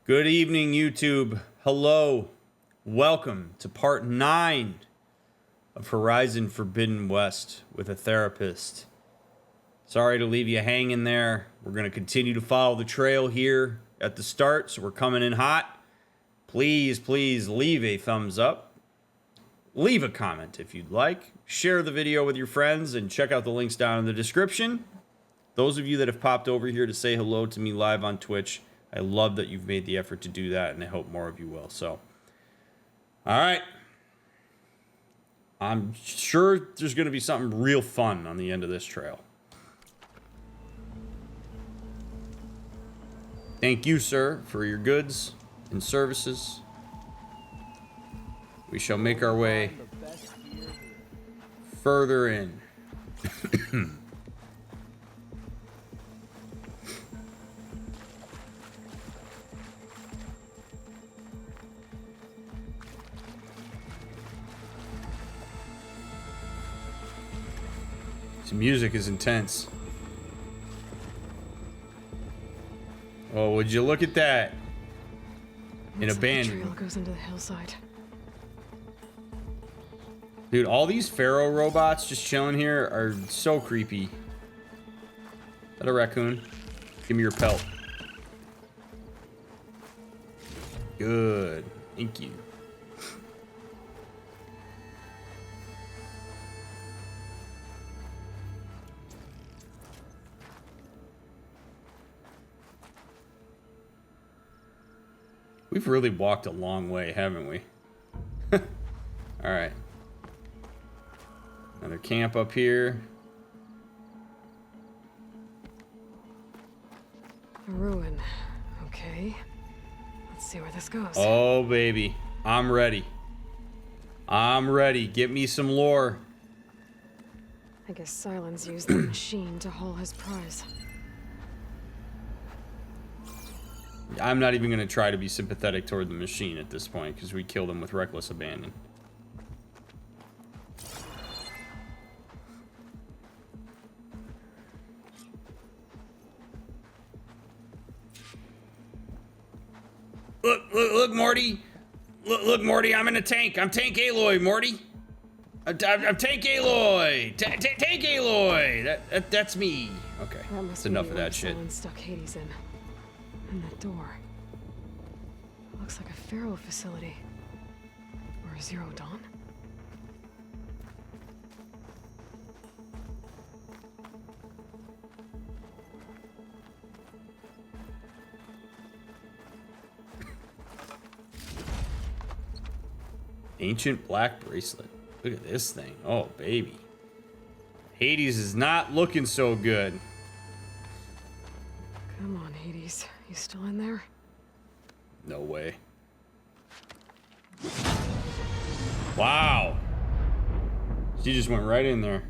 Good evening, YouTube. Hello. Welcome to part 9 of Horizon Forbidden West with a therapist. Sorry to leave you hanging there. We're going to continue to follow the trail here at the start, so we're coming in hot. Please leave a thumbs up. Leave a comment if you'd like. Share the video with your friends and check out the links down in the description. Those of you that have popped over here to say hello to me live on Twitch, I love that you've made the effort to do that, and I hope more of you will. So, all right. I'm sure there's going to be something real fun on the end of this trail. Thank you, sir, for your goods and services. We shall make our way further in. The music is intense. Oh, would you look at that? In abandoned. The trail goes into the hillside. Dude, all these Pharaoh robots just chilling here are so creepy. Is that a raccoon? Give me your pelt. Good. Thank you. We've really walked a long way, haven't we? All right. Another camp up here. A ruin. Okay. Let's see where this goes. Oh, baby. I'm ready. I'm ready. Get me some lore. I guess Sylens used the machine to haul his prize. I'm not even going to try to be sympathetic toward the machine at this point, because we killed him with reckless abandon. Look, Morty. Look, Morty, I'm in a tank. I'm Tank Aloy, Morty. I'm Tank Aloy. Tank Aloy. That's me. Okay, that's enough of that shit. Sylens stuck Hades in. And that door. It looks like a Pharaoh facility. Or a Zero Dawn. Ancient black bracelet. Look at this thing. Oh, baby. Hades is not looking so good. Come on, Hades. You still in there? No way. Wow. She just went right in there.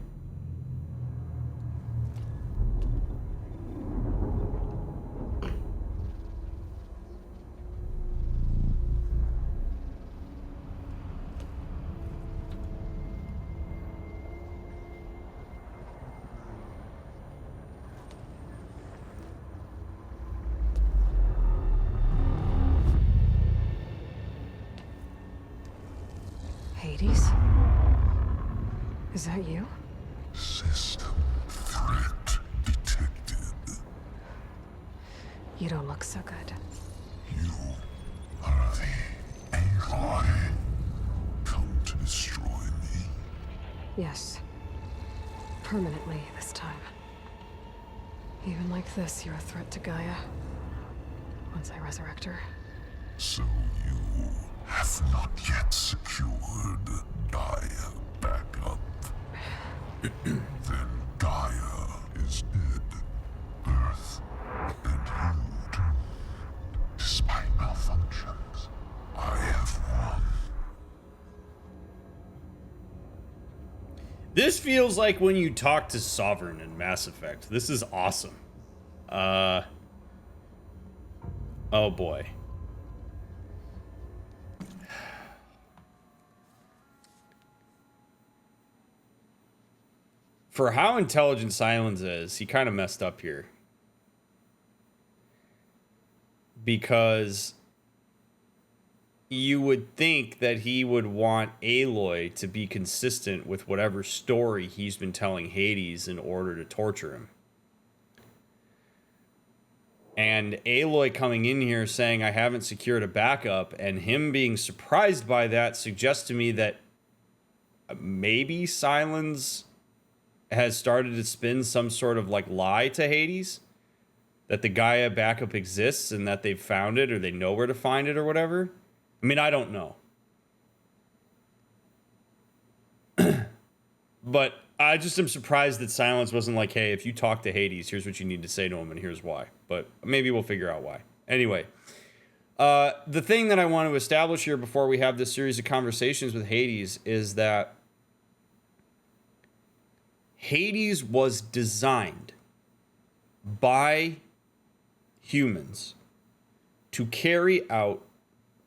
Hades? Is that you? System threat detected. You don't look so good. You are the Aloy. Come to destroy me. Yes. Permanently this time. Even like this, you're a threat to Gaia. Once I resurrect her. So you have not yet secured Gaia back up. Then Gaia is dead. Earth and you too. Despite malfunctions, I have won. This feels like when you talk to Sovereign in Mass Effect. This is awesome. Oh boy. For how intelligent Sylens is, he kind of messed up here. Because you would think that he would want Aloy to be consistent with whatever story he's been telling Hades in order to torture him. And Aloy coming in here saying, I haven't secured a backup, and him being surprised by that suggests to me that maybe Sylens has started to spin some sort of like lie to Hades, that the Gaia backup exists and that they've found it or they know where to find it or whatever. I mean, I don't know. But I just am surprised that Sylens wasn't like, hey, if you talk to Hades, here's what you need to say to him and here's why. But maybe we'll figure out why. Anyway, the thing that I want to establish here before we have this series of conversations with Hades is that Hades was designed by humans to carry out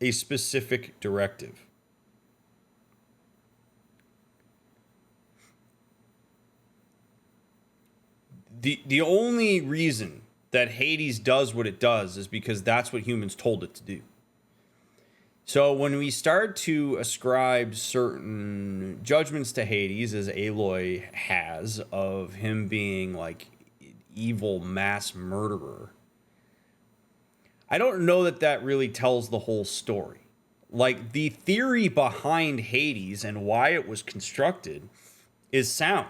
a specific directive. The only reason that Hades does what it does is because that's what humans told it to do. So when we start to ascribe certain judgments to Hades, as Aloy has, of him being like evil mass murderer, I don't know that that really tells the whole story. Like, the theory behind Hades and why it was constructed is sound.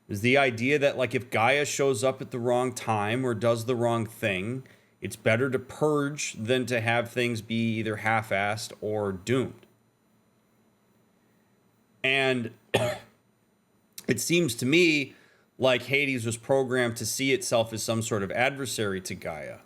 Is the idea that, like, if Gaia shows up at the wrong time or does the wrong thing, it's better to purge than to have things be either half-assed or doomed. And it seems to me like Hades was programmed to see itself as some sort of adversary to Gaia,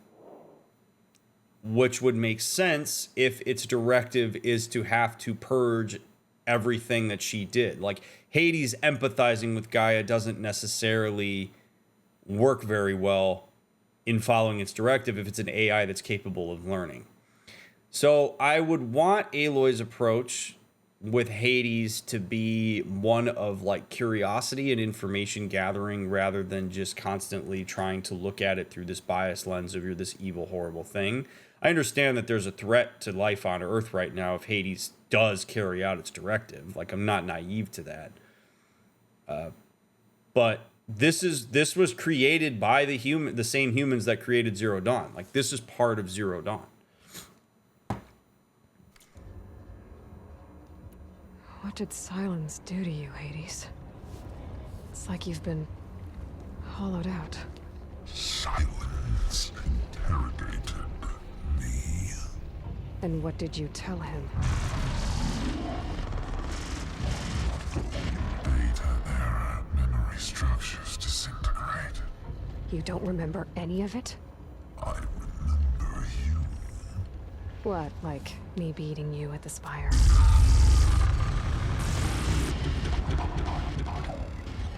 which would make sense if its directive is to have to purge everything that she did. Like, Hades empathizing with Gaia doesn't necessarily work very well in following its directive if it's an AI that's capable of learning. So I would want Aloy's approach with Hades to be one of like curiosity and information gathering rather than just constantly trying to look at it through this biased lens of you're this evil, horrible thing. I understand that there's a threat to life on Earth right now if Hades does carry out its directive. Like, I'm not naive to that. But this was created by the same humans that created Zero Dawn. Like, this is part of Zero Dawn. What did Sylens do to you, Hades? It's like you've been hollowed out. Sylens interrogated me. And what did you tell him? Data error, memory structures disintegrate. You don't remember any of it? I remember you. What, like me beating you at the spire?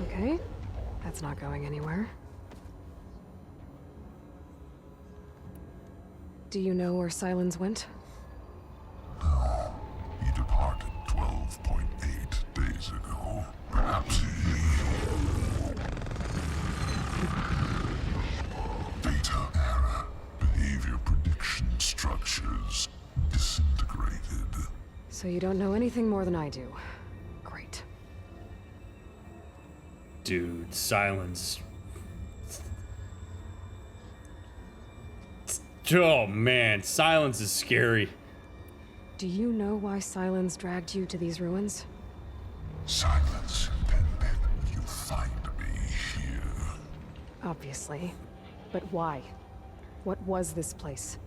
Okay, that's not going anywhere. Do you know where Sylens went? No, he departed 12.8 days ago. Perhaps he... Data error, behavior prediction structures disintegrated. So you don't know anything more than I do. Great. Dude, Sylens. Oh man, Sylens is scary. Do you know why Sylens dragged you to these ruins? Sylens intended you find me here. Obviously. But why? What was this place?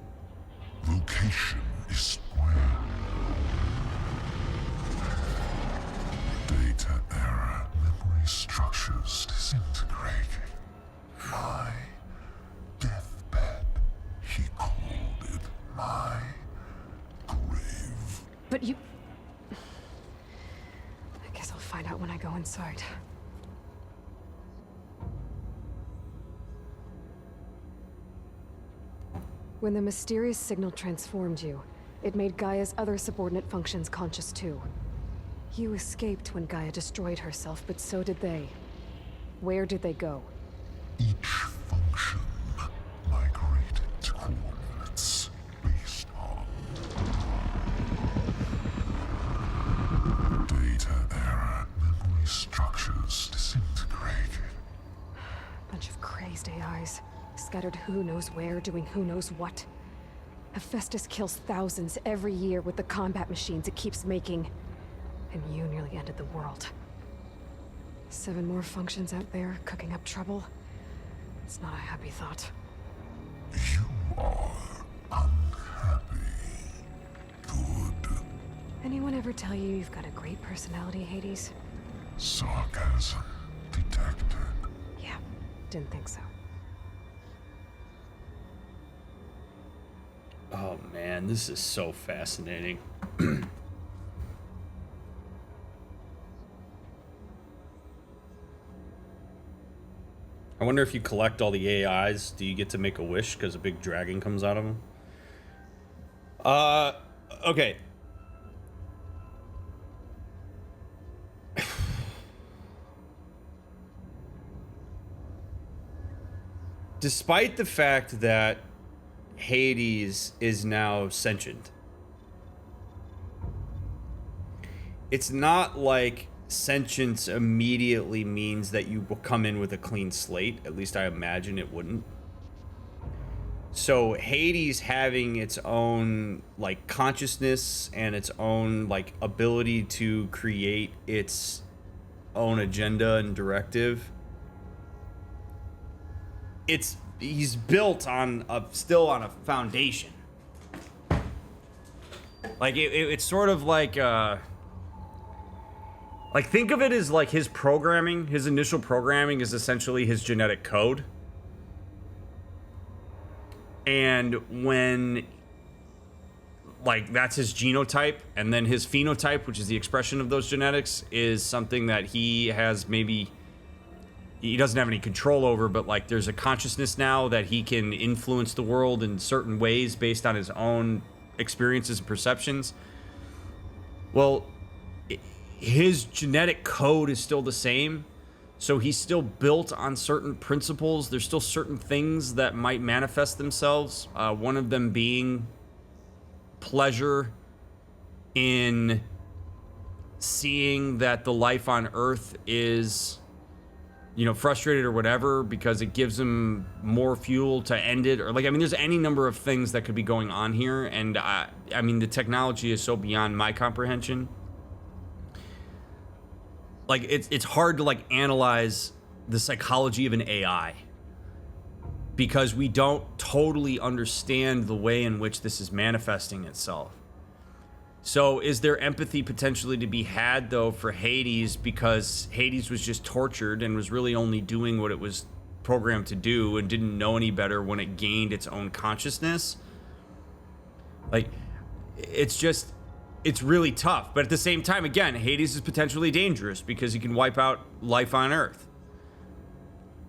Location is square. Data error, memory structures disintegrating. My deathbed, he called it my grave. But you... I guess I'll find out when I go inside. When the mysterious signal transformed you, it made Gaia's other subordinate functions conscious too. You escaped when Gaia destroyed herself, but so did they. Where did they go? Each function migrated to coordinates based on scattered who knows where, doing who knows what. Hephaestus kills thousands every year with the combat machines it keeps making. And you nearly ended the world. 7 more functions out there, cooking up trouble. It's not a happy thought. You are unhappy. Good. Anyone ever tell you you've got a great personality, Hades? Sarcasm detected. Yeah, didn't think so. Oh man, this is so fascinating. I wonder if you collect all the AIs, do you get to make a wish because a big dragon comes out of them? Okay. Despite the fact that Hades is now sentient, it's not like sentience immediately means that you will come in with a clean slate. At least I imagine it wouldn't. So Hades having its own like consciousness and its own like ability to create its own agenda and directive, he's built on still on a foundation. Like it's sort of like think of it as like his programming, his initial programming is essentially his genetic code. And when like that's his genotype, and then his phenotype, which is the expression of those genetics, is something that he has maybe he doesn't have any control over, but like there's a consciousness now that he can influence the world in certain ways based on his own experiences and perceptions. Well, his genetic code is still the same, so he's still built on certain principles. There's still certain things that might manifest themselves, one of them being pleasure in seeing that the life on Earth is, you know, frustrated or whatever, because it gives him more fuel to end it, or like, I mean, there's any number of things that could be going on here, and I mean, the technology is so beyond my comprehension. Like, it's hard to like analyze the psychology of an AI because we don't totally understand the way in which this is manifesting itself. So is there empathy potentially to be had, though, for Hades, because Hades was just tortured and was really only doing what it was programmed to do and didn't know any better when it gained its own consciousness? Like, it's really tough. But at the same time, again, Hades is potentially dangerous because he can wipe out life on Earth.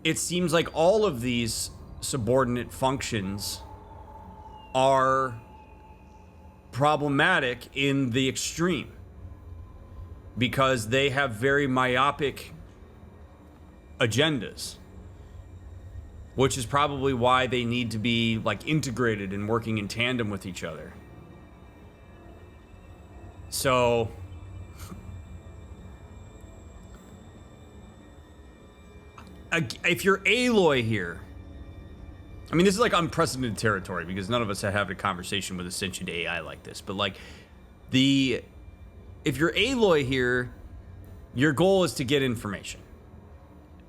It seems like all of these subordinate functions are problematic in the extreme because they have very myopic agendas, which is probably why they need to be like integrated and working in tandem with each other. So if you're Aloy here, I mean, this is like unprecedented territory because none of us have had a conversation with a sentient AI like this. But like, if you're Aloy here, your goal is to get information.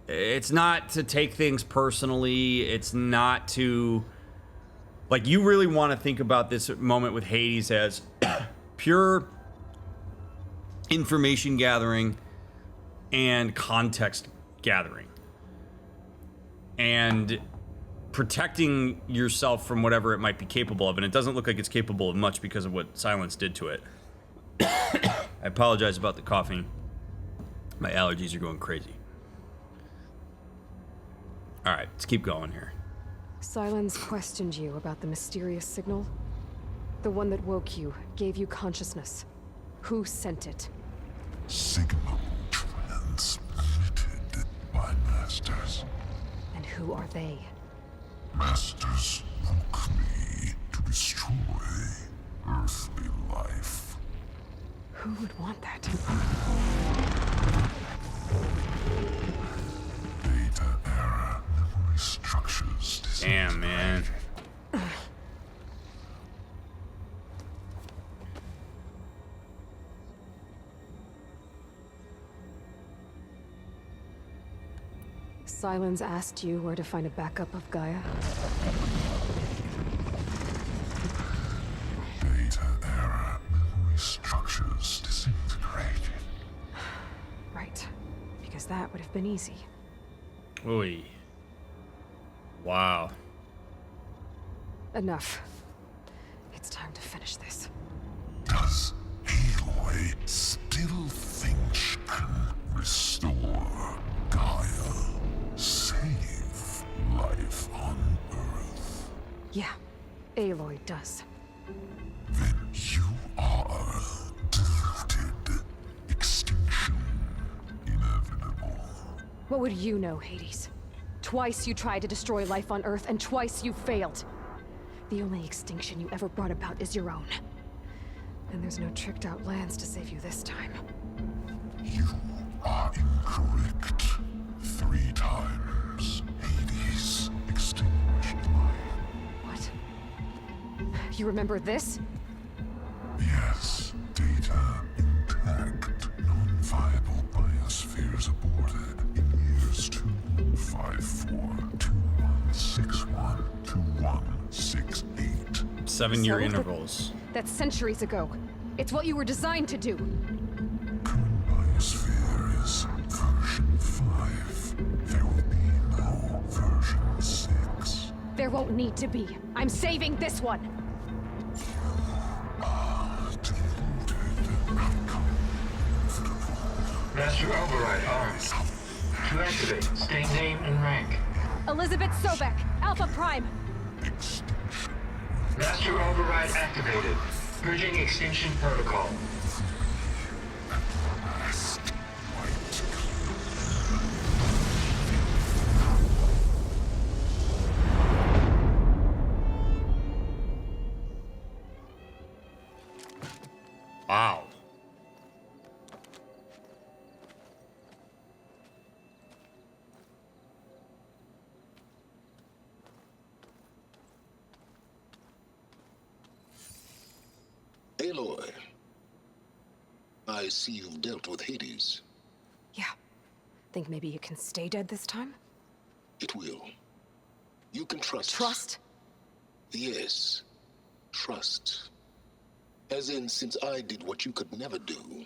It's not to take things personally. It's not to, like, you really want to think about this moment with Hades as pure information gathering and context gathering. And protecting yourself from whatever it might be capable of, and it doesn't look like it's capable of much because of what Sylens did to it. I apologize about the coughing. My allergies are going crazy. All right, let's keep going here. Sylens questioned you about the mysterious signal? The one that woke you, gave you consciousness. Who sent it? Signal transmitted by masters. And who are they? Masters woke me to destroy earthly life. Who would want that? Beta era memory structures Damn, man. Sylens asked you where to find a backup of Gaia. Data error. Memory structures disintegrated. Right. Because that would have been easy. Oy. Wow. Enough. It's time to finish this. Does Aloy still think she can restore Gaia? Save life on Earth? Yeah, Aloy does. Then you are deluded. Extinction inevitable. What would you know, Hades? Twice you tried to destroy life on Earth, and twice you failed. The only extinction you ever brought about is your own. And there's no tricked-out lands to save you this time. You are incorrect. 3 times Hades extinguished life. What? You remember this? Yes, data intact. Non-viable biospheres aborted in years 2154, 2161, 2168. 7-year So intervals. That's centuries ago. It's what you were designed to do. Current biosphere is version 5. There will be no version 6. There won't need to be. I'm saving this one. Deluded. Outcome inevitable. Master Override armed. To activate, state name and rank. Elizabeth Sobek, Alpha Prime. Extinction. Master Override activated. Bridging extinction protocol. Last white. Wow. Aloy, I see you've dealt with Hades. Yeah. Think maybe you can stay dead this time? It will. You can trust. Trust? Yes. Trust. As in, since I did what you could never do,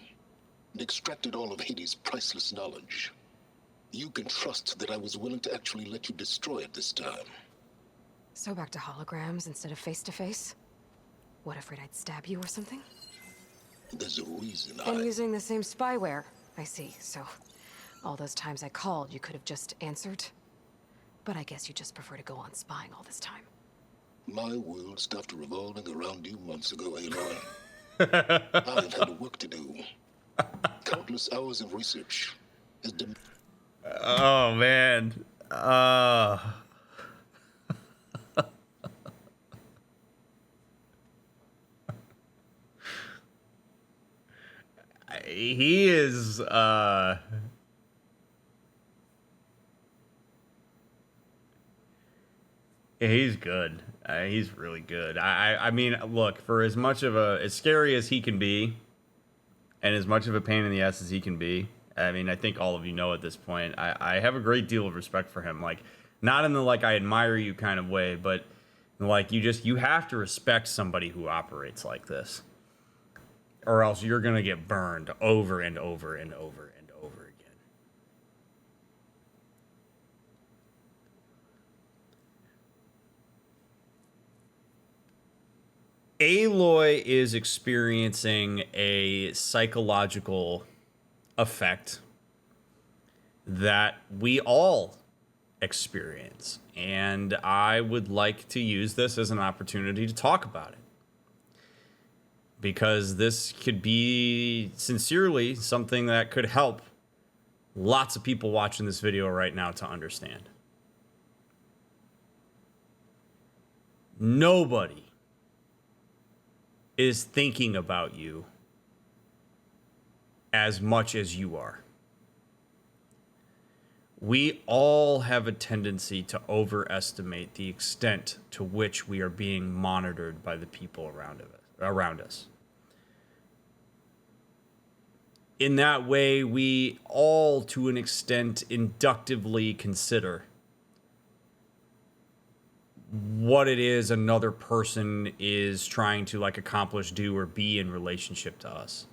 and extracted all of Hades' priceless knowledge, you can trust that I was willing to actually let you destroy it this time. So back to holograms instead of face-to-face? What, afraid I'd stab you or something? There's a reason And using the same spyware. I see, so all those times I called, you could have just answered? But I guess you just prefer to go on spying all this time. My world stopped revolving around you months ago, Aloy. I've had work to do. Countless hours of research has Oh, man. He is, he's good. He's really good. I mean, look, for as much of as scary as he can be, and as much of a pain in the ass as he can be, I mean, I think all of you know at this point, I have a great deal of respect for him. Like, not in the, like, I admire you kind of way, but, like, you have to respect somebody who operates like this. Or else you're going to get burned over and over and over and over again. Aloy is experiencing a psychological effect that we all experience. And I would like to use this as an opportunity to talk about it. Because this could be sincerely something that could help lots of people watching this video right now to understand. Nobody is thinking about you as much as you are. we all have a tendency to overestimate the extent to which we are being monitored by the people around us. In that way, we all, to an extent, inductively consider what it is another person is trying to like accomplish, do, or be in relationship to us.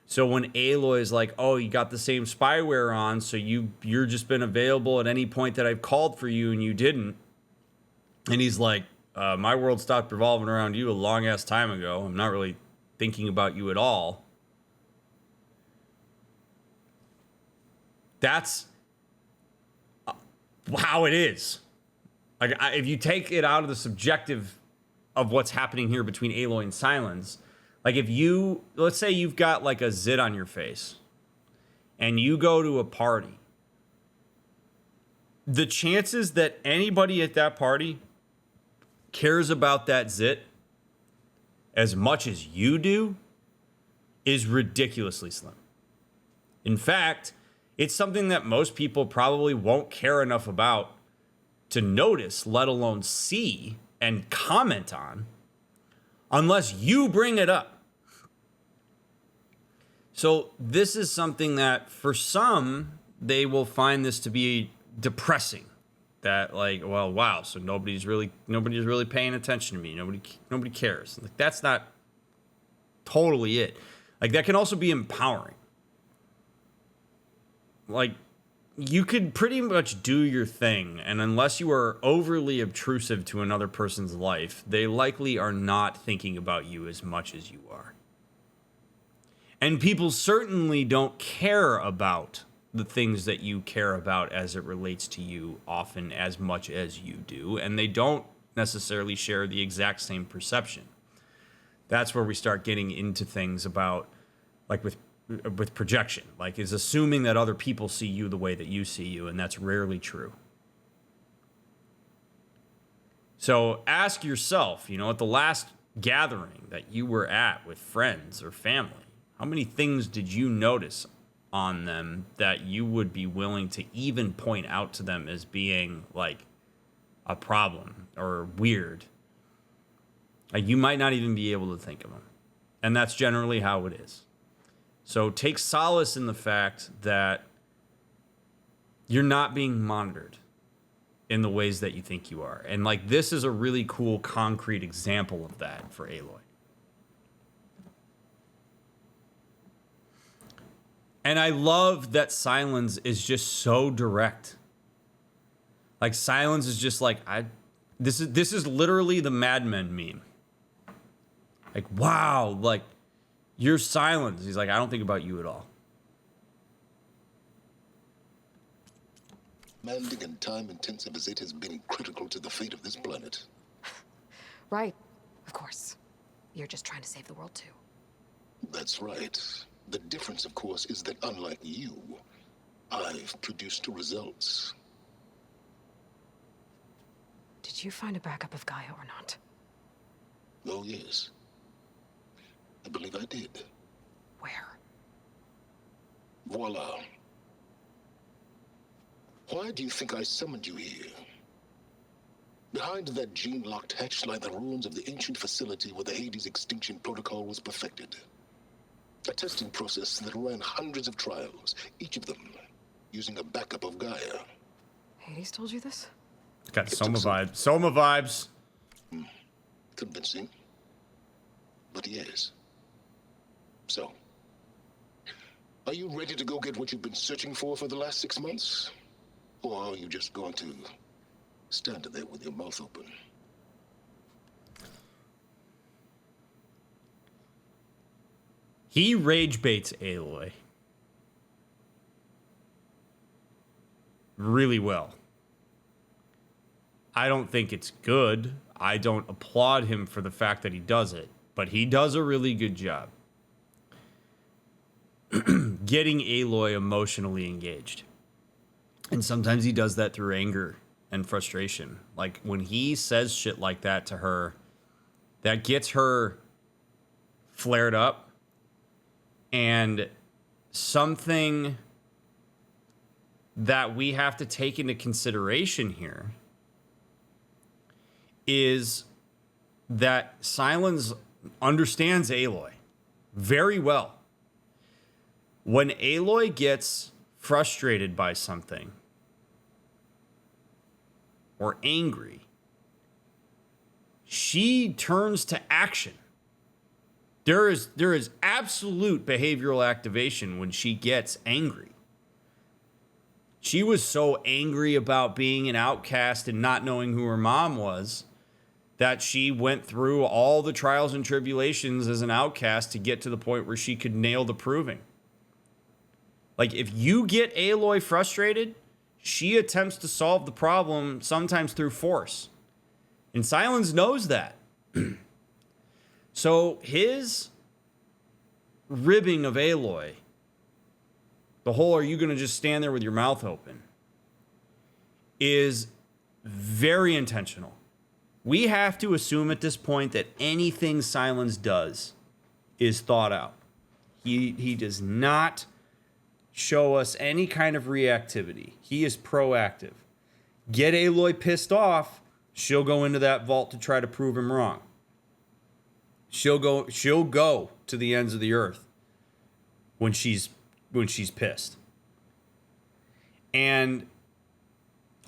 So when Aloy is like, oh, you got the same spyware on, so you're just been available at any point that I've called for you and you didn't. And he's like, my world stopped revolving around you a long ass time ago. I'm not really thinking about you at all. That's how it is. Like, if you take it out of the subjective of what's happening here between Aloy and Sylens, like if you, let's say you've got like a zit on your face and you go to a party, the chances that anybody at that party cares about that zit as much as you do is ridiculously slim. In fact, it's something that most people probably won't care enough about to notice, let alone see and comment on, unless you bring it up. So this is something that for some, they will find this to be depressing. That like, well, wow, so nobody's really paying attention to me. Nobody cares. Like, that's not totally it. Like, that can also be empowering. Like, you could pretty much do your thing, and unless you are overly obtrusive to another person's life, they likely are not thinking about you as much as you are. And people certainly don't care about the things that you care about as it relates to you often as much as you do, and they don't necessarily share the exact same perception. That's where we start getting into things about, like with projection, like is assuming that other people see you the way that you see you, and that's rarely true. So ask yourself, at the last gathering that you were at with friends or family, how many things did you notice on them that you would be willing to even point out to them as being like a problem or weird? Like, you might not even be able to think of them. And that's generally how it is. So take solace in the fact that you're not being monitored in the ways that you think you are. And like, this is a really cool, concrete example of that for Aloy. And I love that Sylens is just so direct. Like, Sylens is just like, this is literally the Mad Men meme. Like, wow, like, you're Sylens. He's like, I don't think about you at all. Demanding and time-intensive as it has been critical to the fate of this planet. Right, of course. You're just trying to save the world, too. That's right. The difference, of course, is that unlike you, I've produced results. Did you find a backup of Gaia or not? Oh, yes. I believe I did. Where? Voila. Why do you think I summoned you here? Behind that gene-locked hatch lie the ruins of the ancient facility where the Hades extinction protocol was perfected. A testing process that ran hundreds of trials, each of them using a backup of Gaia. Hades told you this? Got Soma vibes. Soma vibes. Convincing. But yes. So, are you ready to go get what you've been searching for the last 6 months? Or are you just going to stand there with your mouth open? He rage baits Aloy really well. I don't think it's good. I don't applaud him for the fact that he does it, but he does a really good job getting Aloy emotionally engaged. And sometimes he does that through anger and frustration. Like, when he says shit like that to her, that gets her flared up. And something that we have to take into consideration here is that Sylens understands Aloy very well. When Aloy gets frustrated by something or angry, she turns to action. There is absolute behavioral activation when she gets angry. She was so angry about being an outcast and not knowing who her mom was that she went through all the trials and tribulations as an outcast to get to the point where she could nail the proving. Like, if you get Aloy frustrated, she attempts to solve the problem sometimes through force. And Sylens knows that. So his ribbing of Aloy, the whole "are you going to just stand there with your mouth open," is very intentional. We have to assume at this point that anything Sylens does is thought out. He does not show us any kind of reactivity. He is proactive. Get Aloy pissed off, she'll go into that vault to try to prove him wrong. She'll go to the ends of the earth when she's pissed. And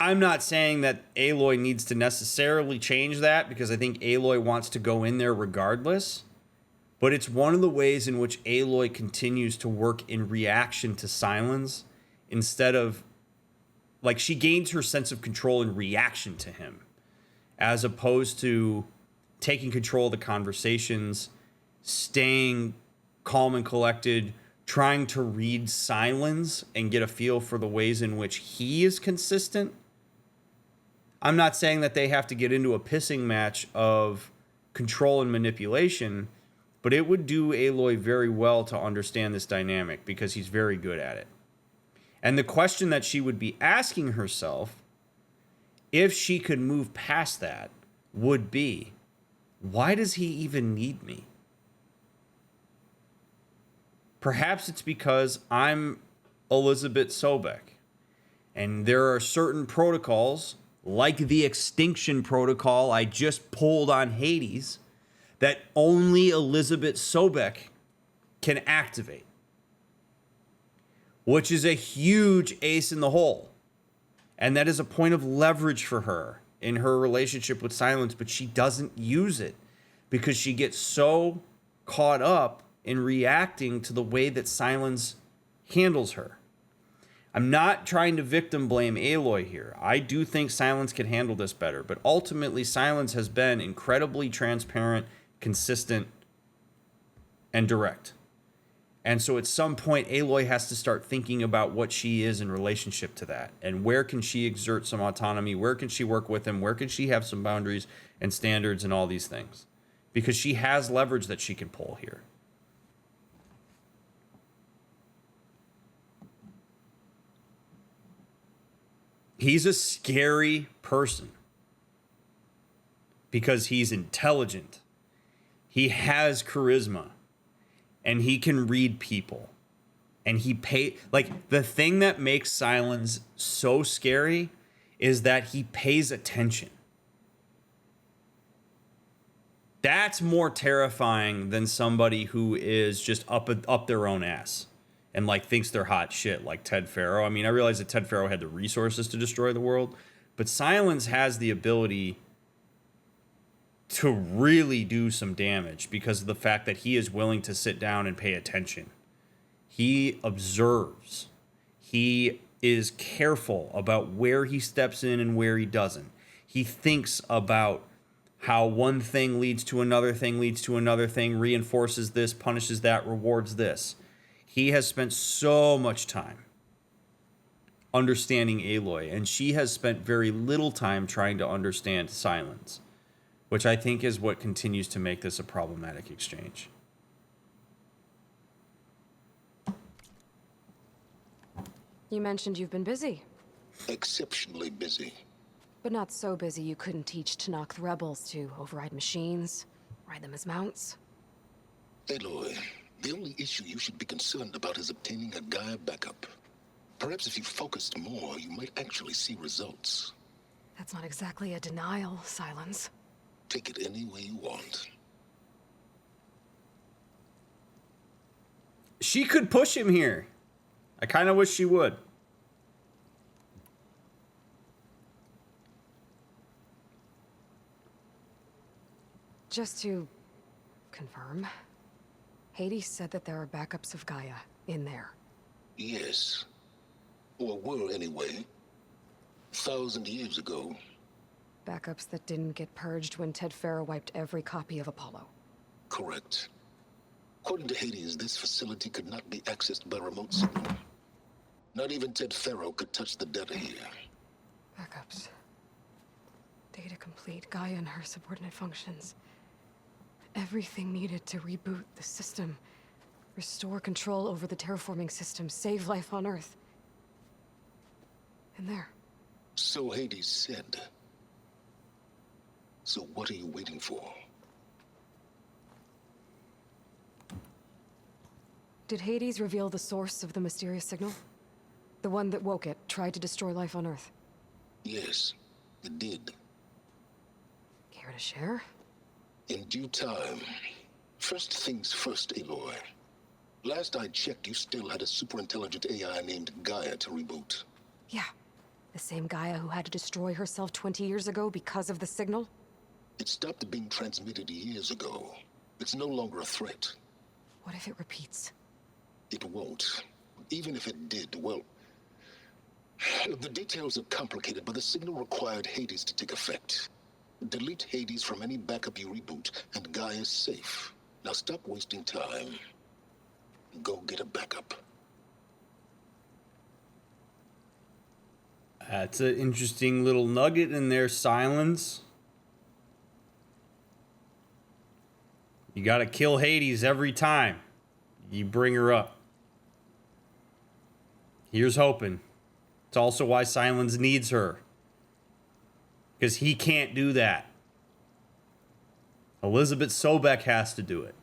I'm not saying that Aloy needs to necessarily change that, because I think Aloy wants to go in there regardless. But it's one of the ways in which Aloy continues to work in reaction to Sylens, instead of, like, she gains her sense of control in reaction to him, as opposed to taking control of the conversations, staying calm and collected, trying to read Sylens and get a feel for the ways in which he is consistent. I'm not saying that they have to get into a pissing match of control and manipulation, but it would do Aloy very well to understand this dynamic, because he's very good at it. And the question that she would be asking herself, if she could move past that, would be, why does he even need me? Perhaps it's because I'm Elizabeth Sobek, and there are certain protocols, like the extinction protocol I just pulled on Hades, that only Elizabeth Sobek can activate, which is a huge ace in the hole. And that is a point of leverage for her in her relationship with Sylens, but she doesn't use it because she gets so caught up in reacting to the way that Sylens handles her. I'm not trying to victim blame Aloy here. I do think Sylens can handle this better, but ultimately Sylens has been incredibly transparent, consistent, and direct. And so at some point, Aloy has to start thinking about what she is in relationship to that. And where can she exert some autonomy? Where can she work with him? Where can she have some boundaries and standards and all these things? Because she has leverage that she can pull here. He's a scary person because he's intelligent. He has charisma. And he can read people. And the thing that makes Sylens so scary is that he pays attention. That's more terrifying than somebody who is just up their own ass and like thinks they're hot shit, like Ted Faro. I mean, I realize that Ted Faro had the resources to destroy the world, but Sylens has the ability to really do some damage because of the fact that he is willing to sit down and pay attention. He observes. He is careful about where he steps in and where he doesn't. He thinks about how one thing leads to another thing, leads to another thing, reinforces this, punishes that, rewards this. He has spent so much time understanding Aloy, and she has spent very little time trying to understand Sylens, which I think is what continues to make this a problematic exchange. You mentioned you've been busy. Exceptionally busy. But not so busy you couldn't teach Tanakh rebels to override machines, ride them as mounts. Aloy, the only issue you should be concerned about is obtaining a Gaia backup. Perhaps if you focused more, you might actually see results. That's not exactly a denial, Sylens. Take it any way you want. She could push him here. I kind of wish she would. Just to confirm, Hades said that there are backups of Gaia in there. Yes. Or were anyway. 1,000 years ago. Backups that didn't get purged when Ted Farrow wiped every copy of Apollo. Correct. According to Hades, this facility could not be accessed by remote signal. Not even Ted Farrow could touch the data here. Backups. Data complete, Gaia and her subordinate functions. Everything needed to reboot the system. Restore control over the terraforming system. Save life on Earth. And there. So Hades said. So what are you waiting for? Did Hades reveal the source of the mysterious signal? The one that woke it, tried to destroy life on Earth? Yes, it did. Care to share? In due time. First things first, Aloy. Last I checked, you still had a superintelligent AI named Gaia to reboot. Yeah. The same Gaia who had to destroy herself 20 years ago because of the signal? It stopped being transmitted years ago. It's no longer a threat. What if it repeats? It won't. Even if it did, well... The details are complicated, but the signal required Hades to take effect. Delete Hades from any backup you reboot, and Gaia's safe. Now stop wasting time. Go get a backup. That's an interesting little nugget in there, Sylens. You gotta kill Hades every time you bring her up. Here's hoping. It's also why Sylens needs her. Because he can't do that. Elizabeth Sobek has to do it.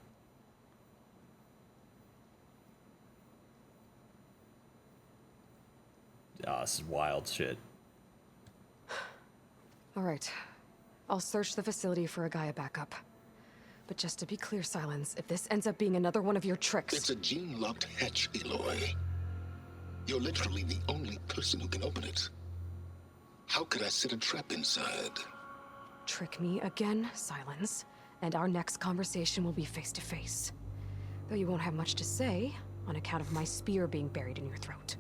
Ah, this is wild shit. All right. I'll search the facility for a Gaia backup. But just to be clear, Sylens, if this ends up being another one of your tricks... It's a gene-locked hatch, Aloy. You're literally the only person who can open it. How could I set a trap inside? Trick me again, Sylens, and our next conversation will be face-to-face. Though you won't have much to say, on account of my spear being buried in your throat.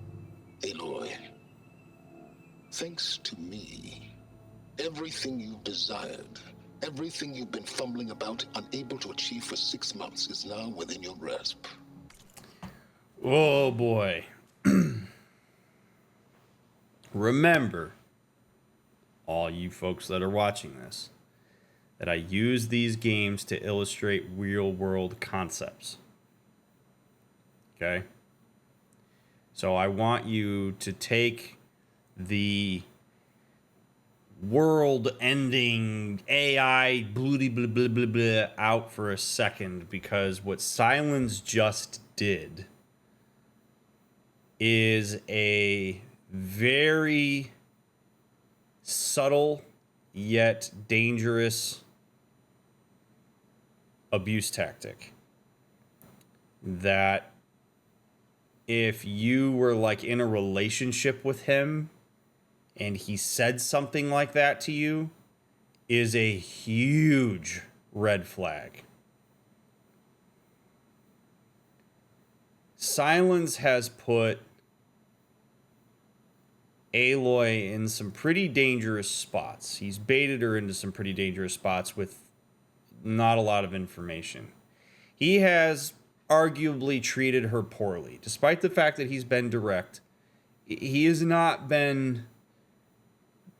Aloy, thanks to me, everything you've desired, everything you've been fumbling about, unable to achieve for 6 months, is now within your grasp. Oh boy. Remember, all you folks that are watching this, that I use these games to illustrate real-world concepts. Okay? So I want you to take the world-ending AI blah, blah, blah, blah, blah out for a second, because what Sylens just did is a very subtle yet dangerous abuse tactic that if you were like in a relationship with him and he said something like that to you is a huge red flag. Sylens has put Aloy in some pretty dangerous spots. He's baited her into some pretty dangerous spots with not a lot of information. He has arguably treated her poorly. Despite the fact that he's been direct, he has not been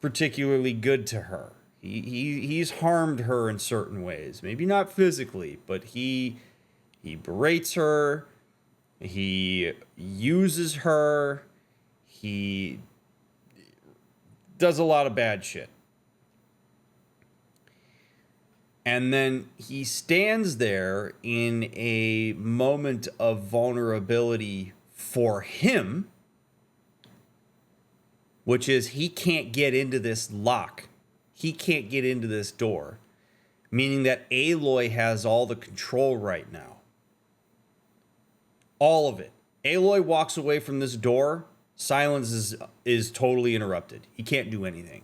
particularly good to her. He's harmed her in certain ways. Maybe not physically, but he berates her. He uses her. He does a lot of bad shit. And then he stands there in a moment of vulnerability for him which is he can't get into this lock. He can't get into this door, meaning that Aloy has all the control right now. All of it. Aloy walks away from this door, Sylens is totally interrupted. He can't do anything.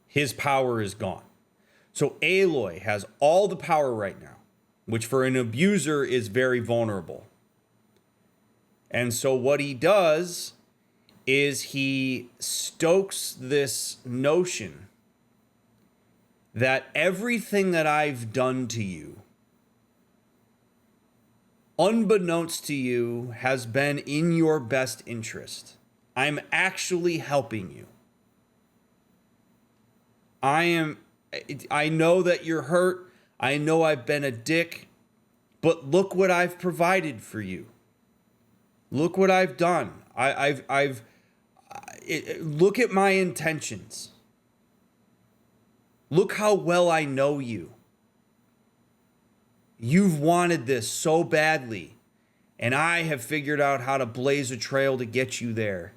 His power is gone. So Aloy has all the power right now, which for an abuser is very vulnerable. And so what he does is he stokes this notion that everything that I've done to you, unbeknownst to you, has been in your best interest. I'm actually helping you. I know that you're hurt. I know I've been a dick, but look what I've provided for you. Look what I've done. Look at my intentions. Look how well I know you. You've wanted this so badly, and I have figured out how to blaze a trail to get you there.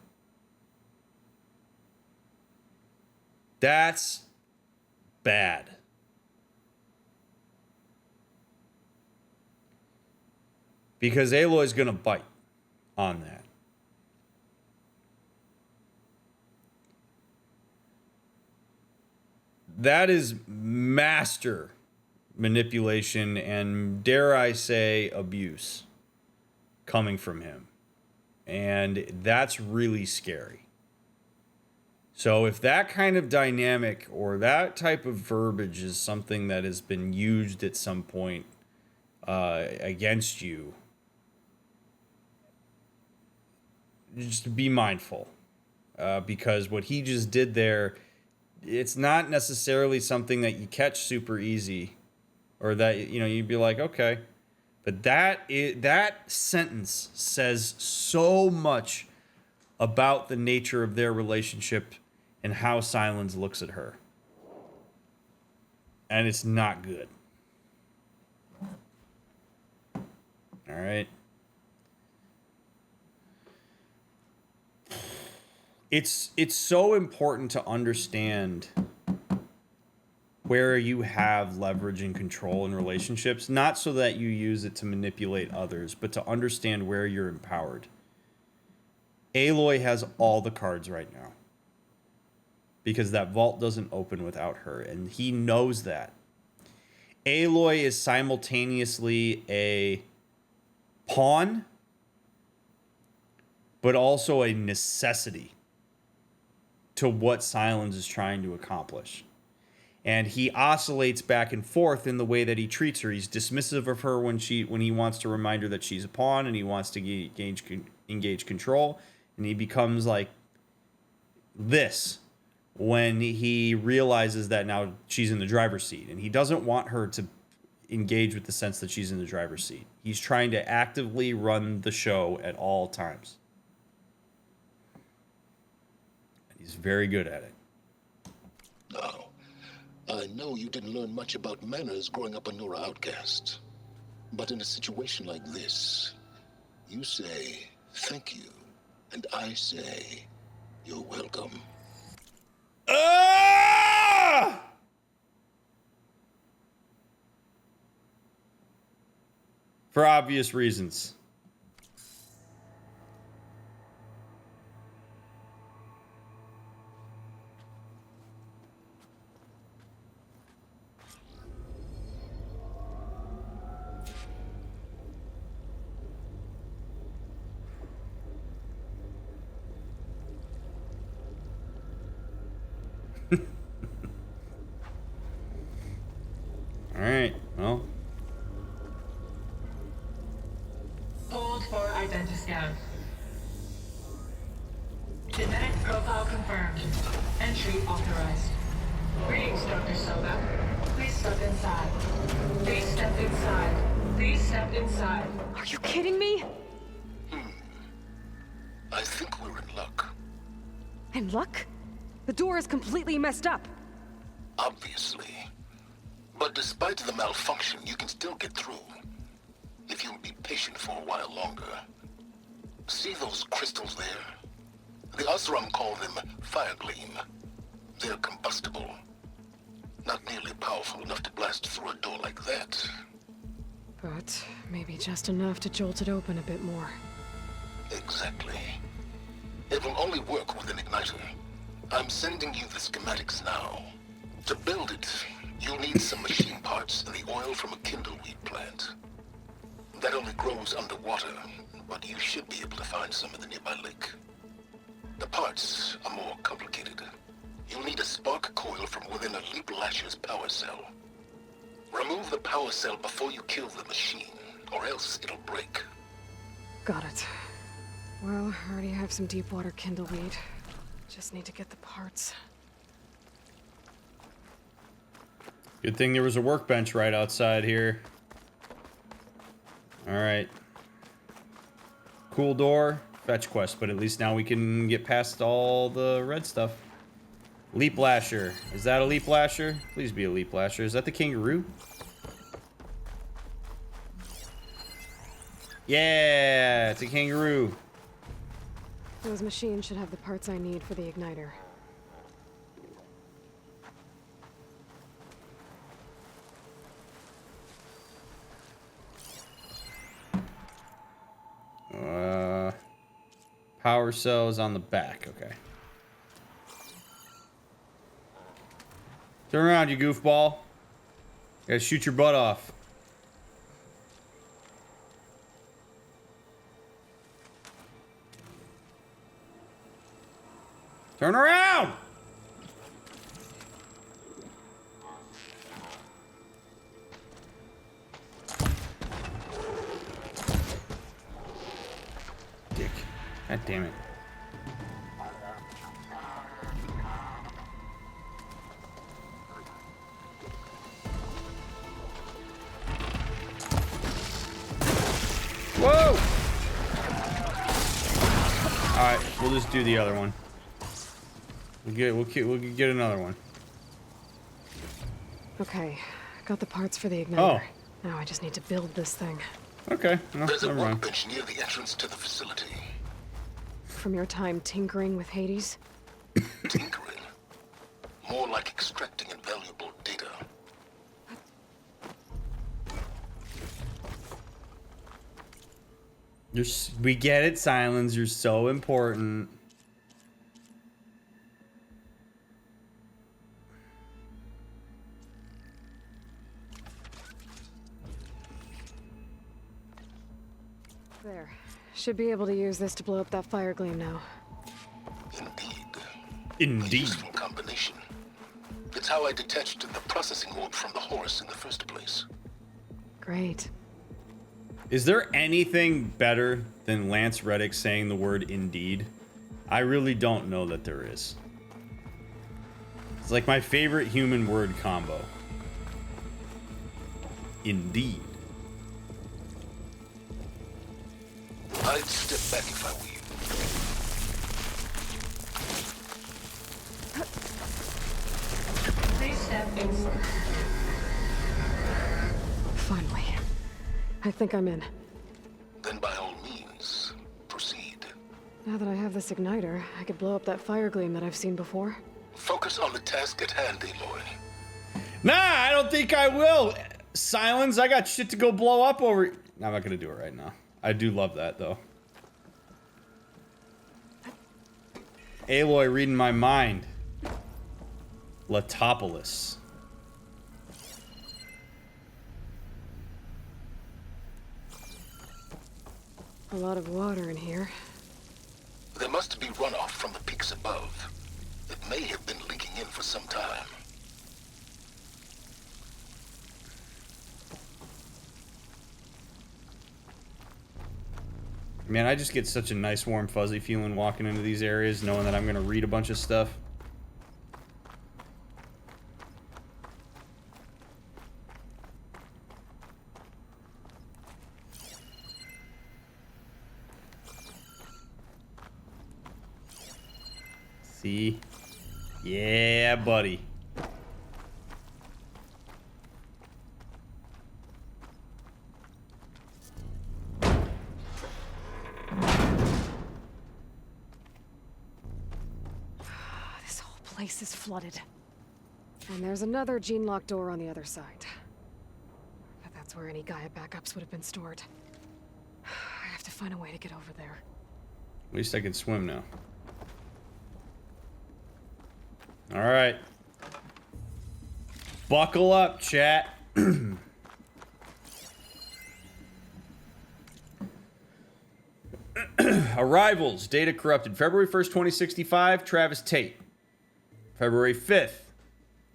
That's bad. Because Aloy's going to bite on that. That is master manipulation and, dare I say, abuse coming from him. And that's really scary. So if that kind of dynamic or that type of verbiage is something that has been used at some point against you, just be mindful. Because what he just did there, it's not necessarily something that you catch super easy, or that, you know, you'd be like, okay. But that sentence says so much about the nature of their relationship and how Sylens looks at her. And it's not good. All right. It's so important to understand where you have leverage and control in relationships, not so that you use it to manipulate others, but to understand where you're empowered. Aloy has all the cards right now because that vault doesn't open without her, and he knows that. Aloy is simultaneously a pawn, but also a necessity to what Sylens is trying to accomplish. And he oscillates back and forth in the way that he treats her. He's dismissive of her when he wants to remind her that she's a pawn, and he wants to engage control. And he becomes like this when he realizes that now she's in the driver's seat. And he doesn't want her to engage with the sense that she's in the driver's seat. He's trying to actively run the show at all times. He's very good at it. Now, I know you didn't learn much about manners growing up a Nora outcast. But in a situation like this, you say, thank you. And I say, you're welcome. For obvious reasons. Alright, well. Hold for identiscan. Genetic profile confirmed. Entry authorized. Greetings, Dr. Soda. Please step inside. Please step inside. Please step inside. Are you kidding me? I think we're in luck. In luck? The door is completely messed up. Obviously. But despite the malfunction, you can still get through. If you'll be patient for a while longer. See those crystals there? The Osram call them Firegleam. They're combustible. Not nearly powerful enough to blast through a door like that. But maybe just enough to jolt it open a bit more. Exactly. It will only work with an igniter. I'm sending you the schematics now. To build it, you'll need some machine parts and the oil from a kindleweed plant. That only grows underwater, but you should be able to find some in the nearby lake. The parts are more complicated. You'll need a spark coil from within a Leap Lasher's power cell. Remove the power cell before you kill the machine, or else it'll break. Got it. Well, I already have some deep water kindleweed. Just need to get the parts. Good thing there was a workbench right outside here. Alright. Cool door. Fetch quest, but at least now we can get past all the red stuff. Leap Lasher. Is that a Leap Lasher? Please be a Leap Lasher. Is that the kangaroo? Yeah, it's a kangaroo. Those machines should have the parts I need for the igniter. Power cells on the back. Okay. Turn around, you goofball. Gotta shoot your butt off. Turn around! Dick. God damn it. Whoa! Alright, we'll just do the other one. We'll get another one. Okay, got the parts for the igniter. Oh. Now I just need to build this thing. Okay, no, There's a never mind. workbench near the entrance to the facility. From your time tinkering with Hades? Tinkering. More like extracting invaluable data. We get it, Sylens. You're so important. There. Should be able to use this to blow up that fire gleam now. Indeed. A Indeed. useful combination. It's how I detached the processing orb from the horse in the first place. Great. Is there anything better than Lance Reddick saying the word indeed? I really don't know that there is. It's like my favorite human word combo. Indeed. I'd step back if I were you. Please step inside. Finally. I think I'm in. Then by all means, proceed. Now that I have this igniter, I could blow up that fire gleam that I've seen before. Focus on the task at hand, Aloy. Nah, I don't think I will. Sylens, I got shit to go blow up over. No, I'm not gonna do it right now. I do love that though. Aloy reading my mind. Latopolis. A lot of water in here. There must be runoff from the peaks above. It may have been leaking in for some time. Man, I just get such a nice warm fuzzy feeling walking into these areas, knowing that I'm gonna read a bunch of stuff. See? Yeah, buddy. place is flooded. And there's another gene-locked door on the other side. But that's where any Gaia backups would have been stored. I have to find a way to get over there. At least I can swim now. Alright. Buckle up, chat. Arrivals. Data corrupted. February 1st, 2065. Travis Tate. February 5th.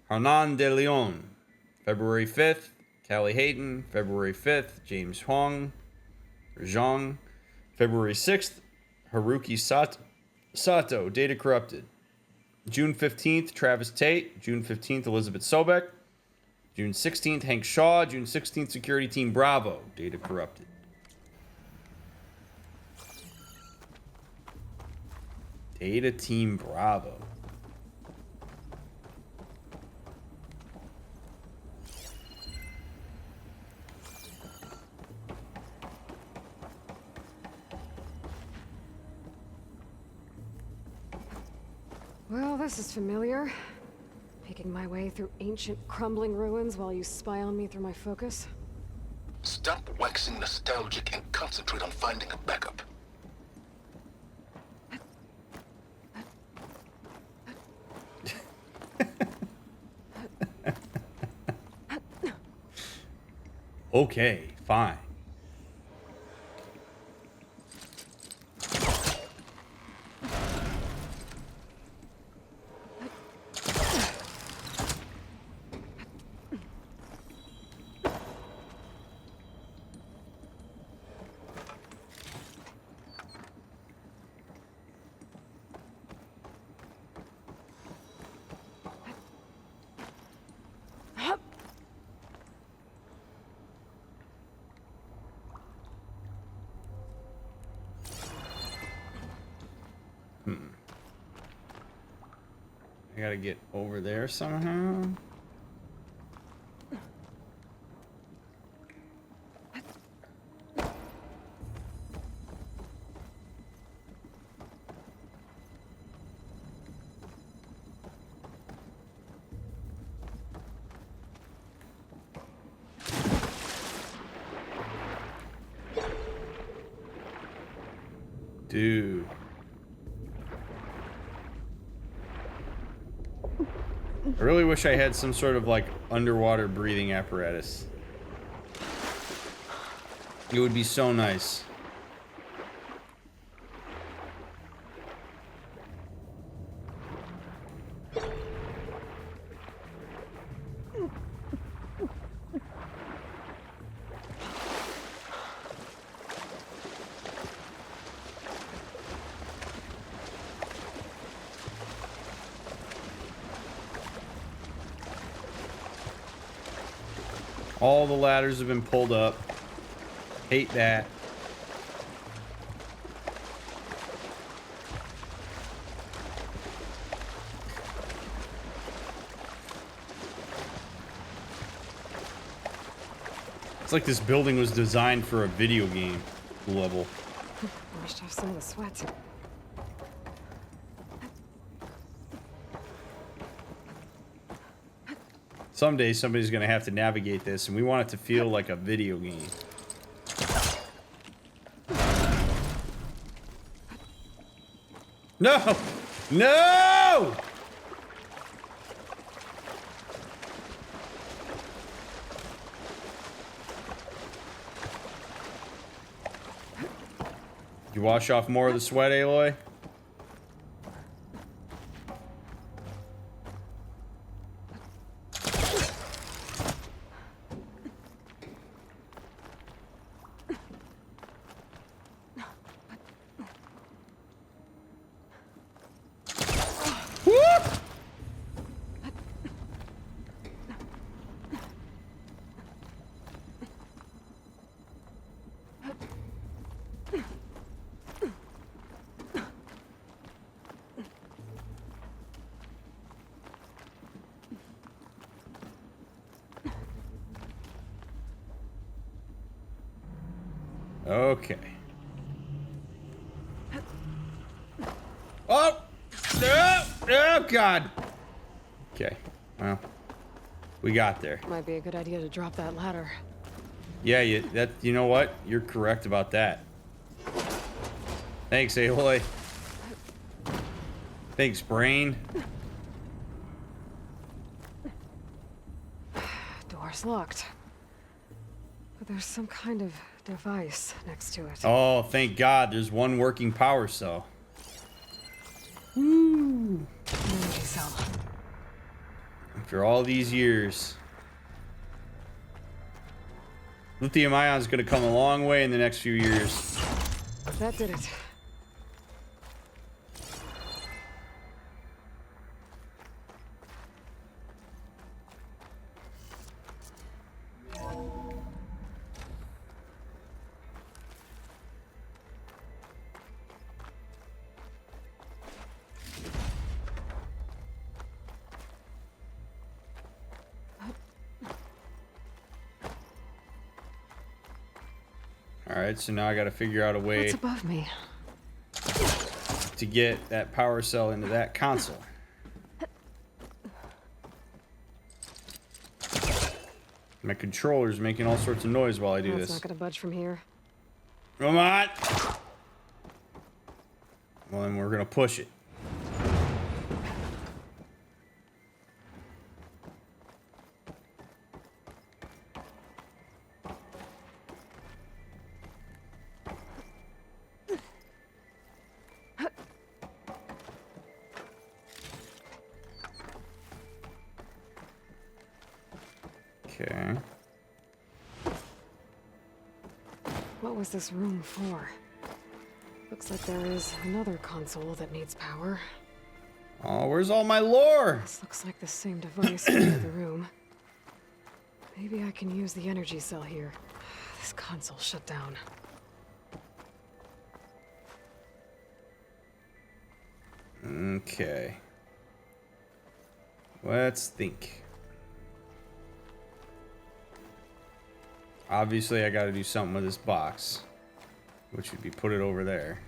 Hernan de Leon. February 5th. Callie Hayden. February 5th. James Huang. Zhang. February 6th. Haruki Sato. Data corrupted. June 15th. Travis Tate. June 15th. Elizabeth Sobek. June 16th. Hank Shaw. June 16th. Security Team Bravo. Data corrupted. Data Team Bravo. Well, this is familiar. Making my way through ancient, crumbling ruins while you spy on me through my focus. Stop waxing nostalgic and concentrate on finding a backup. Okay, fine. I gotta get over there somehow. Dude. I really wish I had some sort of like underwater breathing apparatus. It would be so nice. All the ladders have been pulled up. Hate that. It's like this building was designed for a video game level. I wish to have some of the sweat. Someday somebody's gonna have to navigate this, and we want it to feel like a video game. No! No! Did you wash off more of the sweat, Aloy? Okay. Oh! Oh, God! Okay. Well, we got there. Might be a good idea to drop that ladder. Yeah, you know what? You're correct about that. Thanks, Aloy. Thanks, brain. Door's locked. But there's some kind of device next to it. Oh, thank God. There's one working power cell. Woo! Energy cell. After all these years. Lithium ion's gonna come a long way in the next few years. That did it. Alright, so now I gotta figure out a way What's above me? to get that power cell into that console. My controller's making all sorts of noise while I do That's this. not gonna budge from here. Come on! Well, then we're gonna push it. Okay. What was this room for? Looks like there is another console that needs power. Oh, where's all my lore? This looks like the same device in the other room. Maybe I can use the energy cell here. This console shut down. Okay. Let's think. Obviously, I gotta do something with this box, which would be put it over there.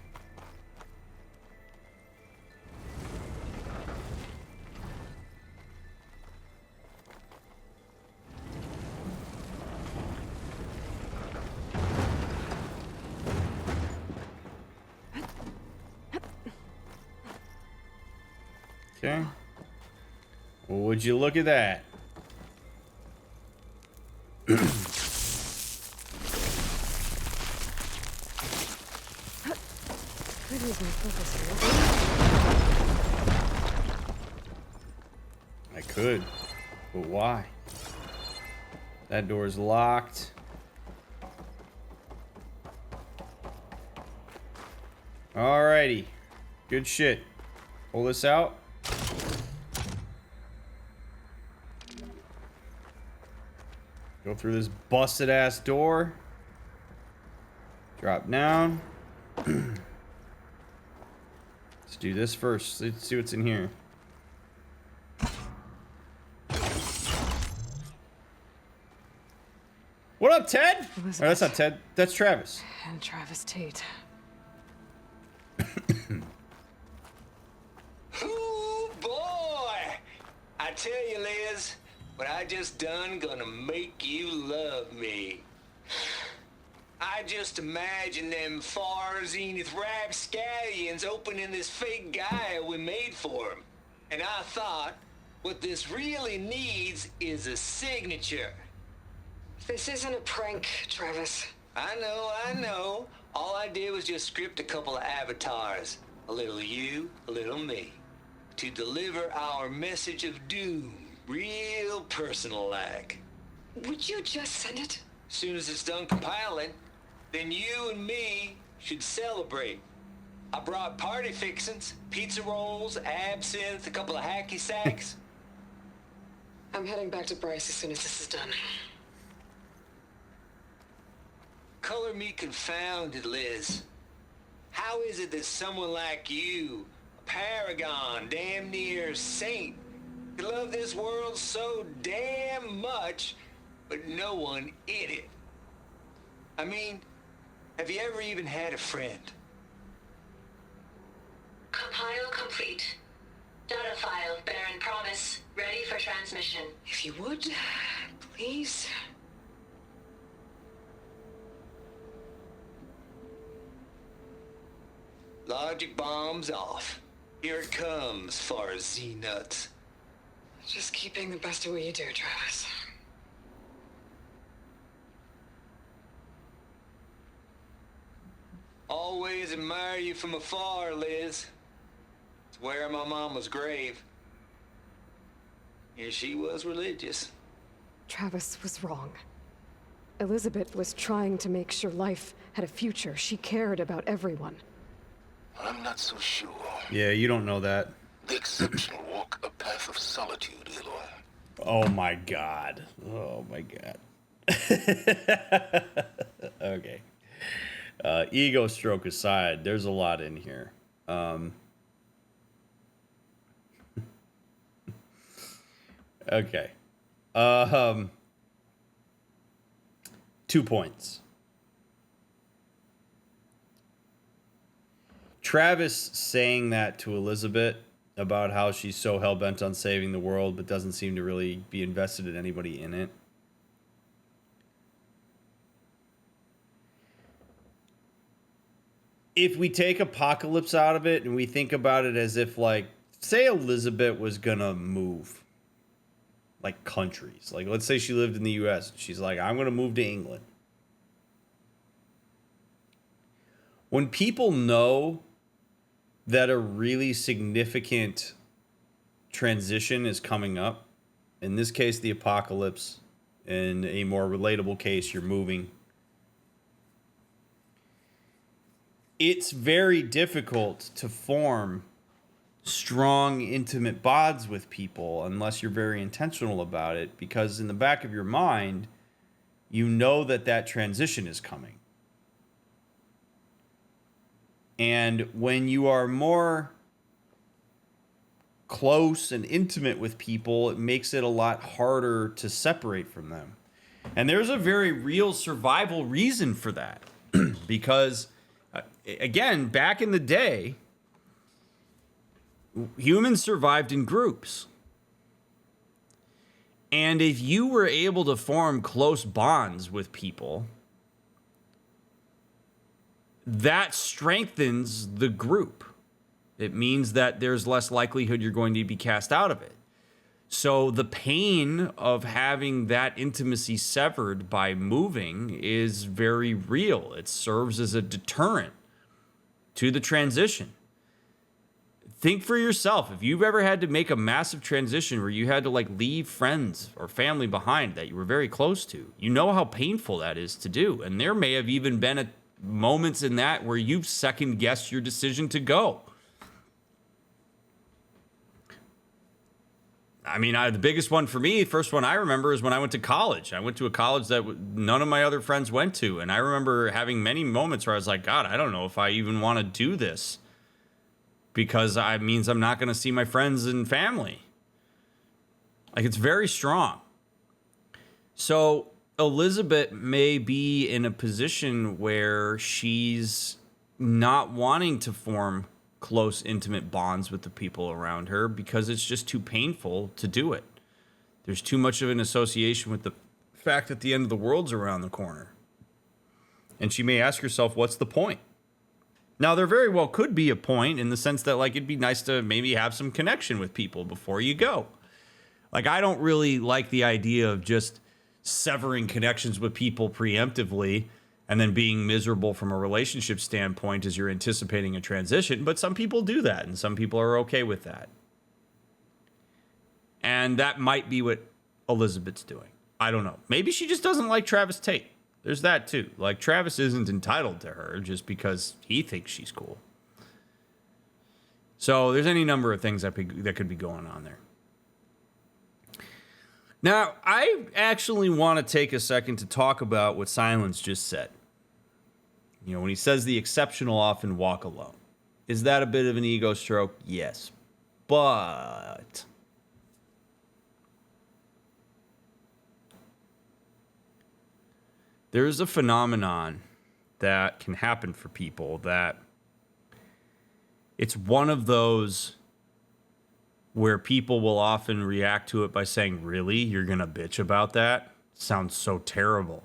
Okay. Well, would you look at that? Could use my focus here. I could, but why? That door is locked. Alrighty. Good shit. Pull this out. Go through this busted ass door. Drop down. Let's do this first. Let's see what's in here. What up, Ted? Oh, that's not Ted. That's Travis. And Travis Tate. Ooh, boy! I tell you, Liz, what I just done gonna make you love me. I just imagine them far zenith rapscallions opening this fake Gaia we made for 'em. And I thought, what this really needs is a signature. This isn't a prank, Travis. I know. All I did was just script a couple of avatars. A little you, a little me. To deliver our message of doom, real personal-like. Would you just send it? Soon as it's done compiling, then you and me should celebrate. I brought party fixins, pizza rolls, absinthe, a couple of hacky sacks. I'm heading back to Bryce as soon as this is done. Color me confounded, Liz. How is it that someone like you, a paragon, damn near saint, could love this world so damn much, but no one in it? I mean, have you ever even had a friend? Compile complete. Data file, Baron Promise, ready for transmission. If you would, please. Logic bombs off. Here it comes, far as Z-nuts. Just keep being the best at what you do, Travis. Always admire you from afar, Liz. It's where my mama's grave. And she was religious. Travis was wrong. Elizabeth was trying to make sure life had a future. She cared about everyone. I'm not so sure. Yeah, you don't know that. The exception will walk a path of solitude, Aloy. Oh my god. Oh my god. Okay. Ego stroke aside, there's a lot in here. Okay. 2 points. Travis saying that to Elizabeth about how she's so hell-bent on saving the world but doesn't seem to really be invested in anybody in it. If we take Apocalypse out of it and we think about it as if, like, say Elizabeth was gonna move, like, countries. Like, let's say she lived in the U.S. She's like, I'm gonna move to England. When people know that a really significant transition is coming up, in this case, the apocalypse, in a more relatable case, you're moving, it's very difficult to form strong, intimate bonds with people unless you're very intentional about it, because in the back of your mind, you know that that transition is coming. And when you are more close and intimate with people, it makes it a lot harder to separate from them. And there's a very real survival reason for that. Because, again, back in the day, humans survived in groups. And if you were able to form close bonds with people, that strengthens the group. It means that there's less likelihood you're going to be cast out of it. So the pain of having that intimacy severed by moving is very real. It serves as a deterrent to the transition. Think for yourself. If you've ever had to make a massive transition where you had to, like, leave friends or family behind that you were very close to, you know how painful that is to do. And there may have even been moments in that where you've second-guessed your decision to go. I mean, the biggest one for me, first one I remember, is when I went to college. I went to a college that none of my other friends went to. And I remember having many moments where I was like, God, I don't know if I even want to do this, because it means I'm not going to see my friends and family. Like, it's very strong. So Elizabeth may be in a position where she's not wanting to form close, intimate bonds with the people around her because it's just too painful to do it. There's too much of an association with the fact that the end of the world's around the corner. And she may ask herself, what's the point? Now, there very well could be a point in the sense that, like, it'd be nice to maybe have some connection with people before you go. Like, I don't really like the idea of just severing connections with people preemptively and then being miserable from a relationship standpoint as you're anticipating a transition. But some people do that, and some people are okay with that. And that might be what Elizabeth's doing. I don't know. Maybe she just doesn't like Travis Tate. There's that too. Like, Travis isn't entitled to her just because he thinks she's cool. So there's any number of things that could be going on there. Now, I actually want to take a second to talk about what Sylens just said. You know, when he says the exceptional often walk alone. Is that a bit of an ego stroke? Yes. But there's a phenomenon that can happen for people that it's one of those where people will often react to it by saying, really? You're going to bitch about that? Sounds so terrible.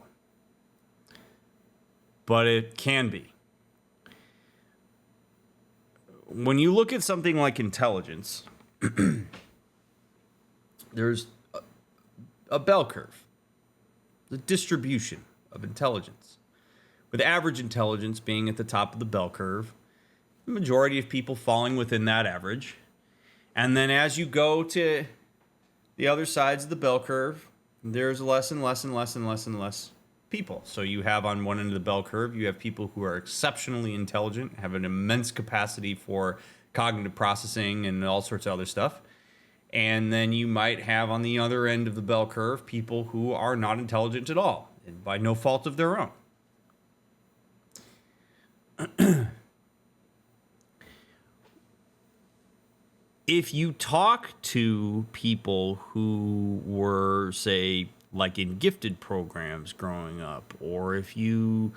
But it can be. When you look at something like intelligence, there's a bell curve, the distribution of intelligence, with average intelligence being at the top of the bell curve, the majority of people falling within that average. And then as you go to the other sides of the bell curve, there's less and less and less and less and less people. So you have on one end of the bell curve, you have people who are exceptionally intelligent, have an immense capacity for cognitive processing and all sorts of other stuff. And then you might have on the other end of the bell curve people who are not intelligent at all, and by no fault of their own. If you talk to people who were, say, like in gifted programs growing up, or if you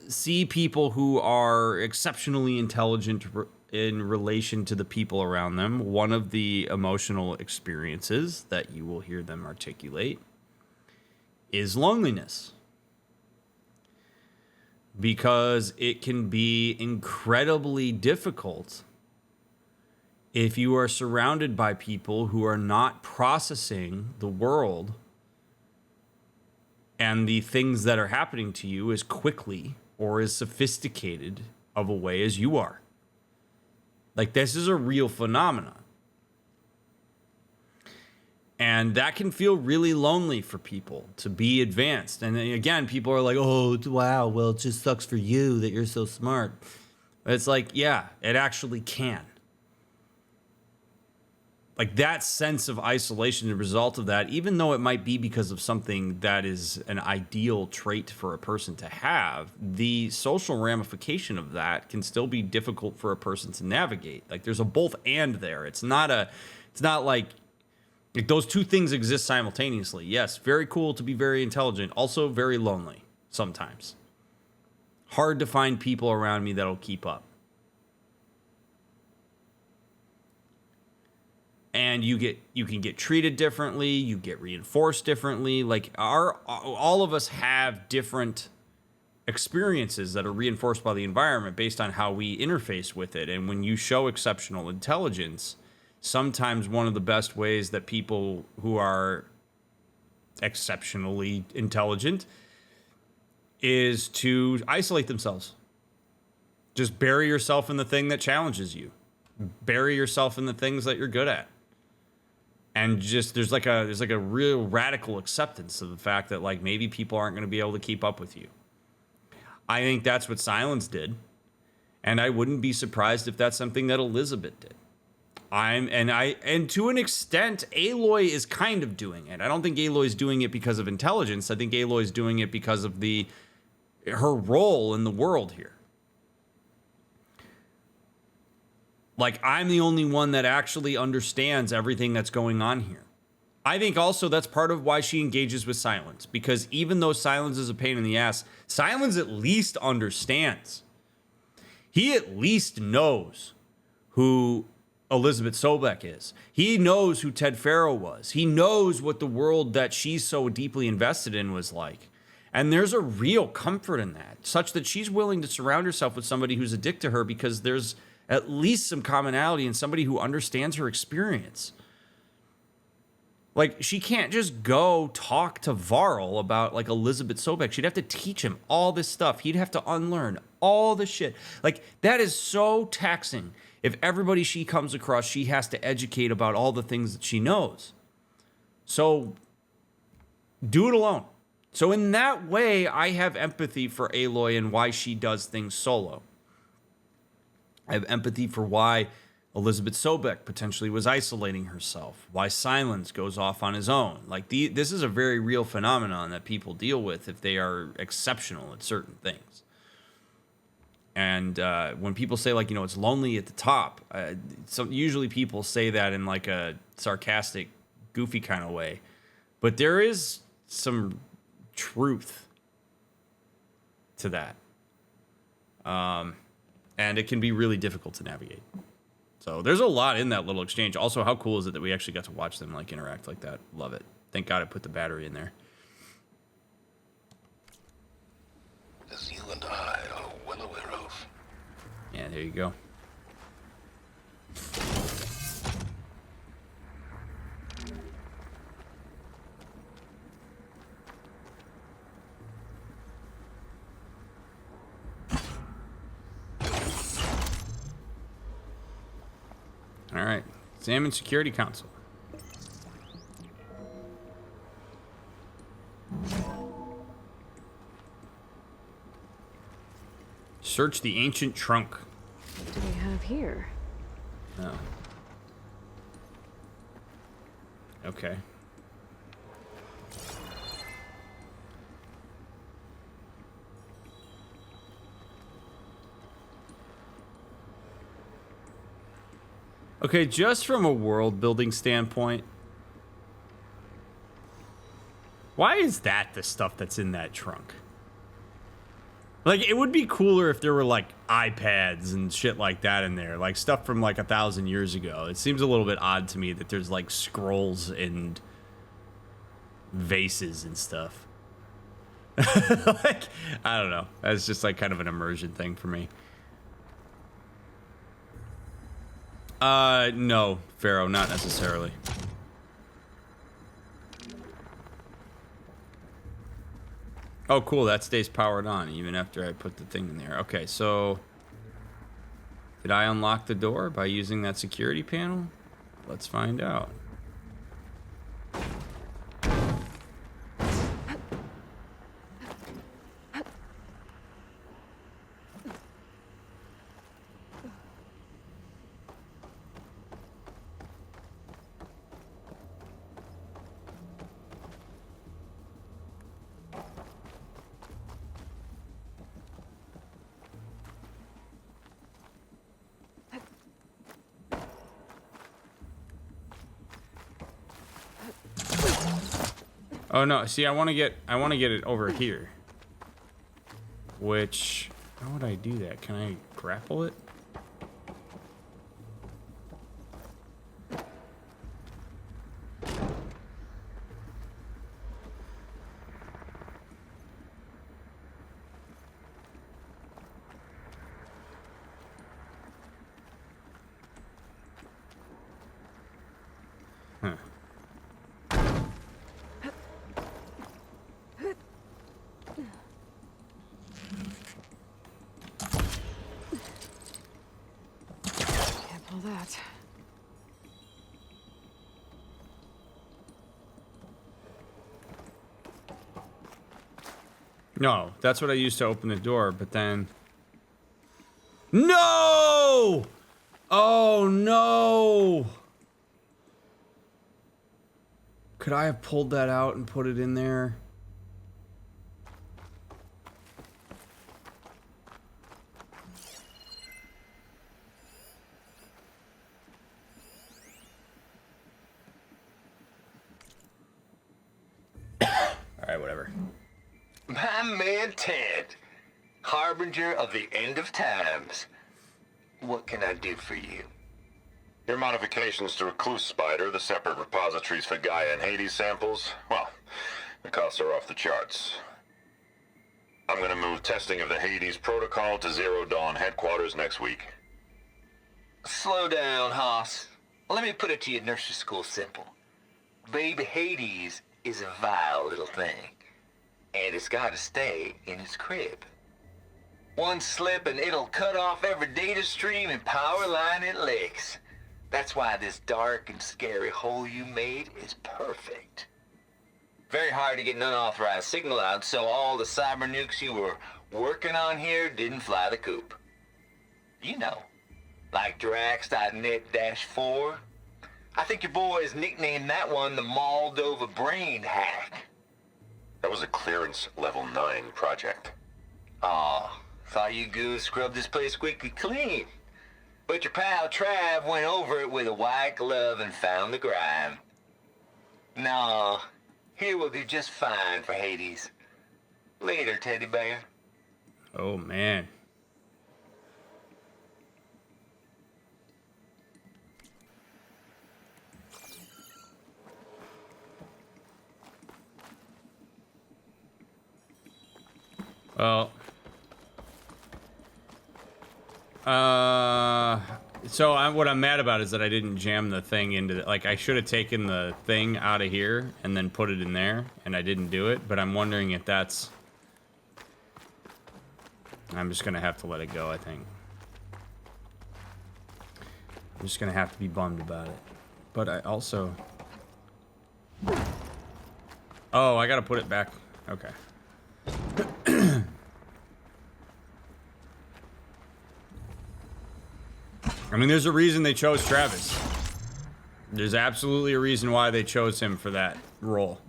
see people who are exceptionally intelligent in relation to the people around them, one of the emotional experiences that you will hear them articulate is loneliness. Because it can be incredibly difficult if you are surrounded by people who are not processing the world and the things that are happening to you as quickly or as sophisticated of a way as you are. Like, this is a real phenomenon. And that can feel really lonely for people to be advanced. And then again, people are like, oh, wow, well, it just sucks for you that you're so smart. But it's like, yeah, it actually can. Like, that sense of isolation, the result of that, even though it might be because of something that is an ideal trait for a person to have, the social ramification of that can still be difficult for a person to navigate. Like, there's a both and there. It's not like those two things exist simultaneously. Yes, very cool to be very intelligent, also very lonely sometimes. Hard to find people around me that'll keep up. And you can get treated differently, you get reinforced differently. Like, all of us have different experiences that are reinforced by the environment based on how we interface with it. And when you show exceptional intelligence, sometimes one of the best ways that people who are exceptionally intelligent is to isolate themselves. Just bury yourself in the thing that challenges you. Bury yourself in the things that you're good at. And just there's like a real radical acceptance of the fact that, like, maybe people aren't going to be able to keep up with you. I think that's what Sylens did, and I wouldn't be surprised if that's something that Elizabeth did. And to an extent, Aloy is kind of doing it. I don't think Aloy's doing it because of intelligence. I think Aloy's doing it because of her role in the world here. Like, I'm the only one that actually understands everything that's going on here. I think also that's part of why she engages with Sylens, because even though Sylens is a pain in the ass, Sylens at least understands. He at least knows who Elizabeth Sobek is. He knows who Ted Farrow was. He knows what the world that she's so deeply invested in was like. And there's a real comfort in that, such that she's willing to surround herself with somebody who's a dick to her because there's at least some commonality in somebody who understands her experience. Like, she can't just go talk to Varl about, like, Elizabeth Sobek. She'd have to teach him all this stuff. He'd have to unlearn all the shit. Like, that is so taxing. If everybody she comes across, she has to educate about all the things that she knows. So, do it alone. So in that way, I have empathy for Aloy and why she does things solo. I have empathy for why Elizabeth Sobek potentially was isolating herself, why Sylens goes off on his own. Like, this is a very real phenomenon that people deal with if they are exceptional at certain things. And when people say, like, it's lonely at the top, so usually people say that in, like, a sarcastic, goofy kind of way. But there is some truth to that. And it can be really difficult to navigate. So there's a lot in that little exchange. Also, how cool is it that we actually got to watch them like interact like that? Love it. Thank God I put the battery in there. As you and I are well aware of. Yeah, there you go. All right. Examine Security Council. Search the ancient trunk. What do we have here? Oh. Okay. Okay, just from a world building standpoint, why is that the stuff that's in that trunk? Like, it would be cooler if there were, like, iPads and shit like that in there. Like, stuff from, like, 1,000 years ago. It seems a little bit odd to me that there's, like, scrolls and vases and stuff. Like, I don't know. That's just, like, kind of an immersion thing for me. No, Pharaoh, not necessarily. Oh, cool, that stays powered on even after I put the thing in there. Okay, so did I unlock the door by using that security panel? Let's find out. Oh no, see, I want to get it over here. Which, how would I do that? Can I grapple it? Huh. Can't pull that. No, that's what I used to open the door, but then... No! Oh, no! Could I have pulled that out and put it in there? Alright, whatever. My man Tate, harbinger of the end of times. What can I do for you? Your modifications to Recluse Spider, the separate repositories for Gaia and Hades samples, well, the costs are off the charts. I'm gonna move testing of the Hades protocol to Zero Dawn headquarters next week. Slow down, Hoss. Let me put it to you nursery school simple. Baby Hades is a vile little thing, and it's gotta stay in its crib. One slip and it'll cut off every data stream and power line it licks. That's why this dark and scary hole you made is perfect. Very hard to get an unauthorized signal out, so all the cyber nukes you were working on here didn't fly the coop. You know, like Drax.net-4. I think your boys nicknamed that one the Moldova Brain Hack. That was a clearance level 9 project. Aw, thought you goons scrubbed this place squeaky clean. But your pal Trav went over it with a white glove and found the grime. No, here will do just fine for Hades. Later, teddy bear. Oh, man. Well. What I'm mad about is that I didn't jam the thing into the, like, I should have taken the thing out of here and then put it in there, and I didn't do it, but I'm wondering if that's... I'm just gonna have to let it go, I think. I'm just gonna have to be bummed about it. But I also... Oh, I gotta put it back. Okay. I mean, there's a reason they chose Travis. There's absolutely a reason why they chose him for that role.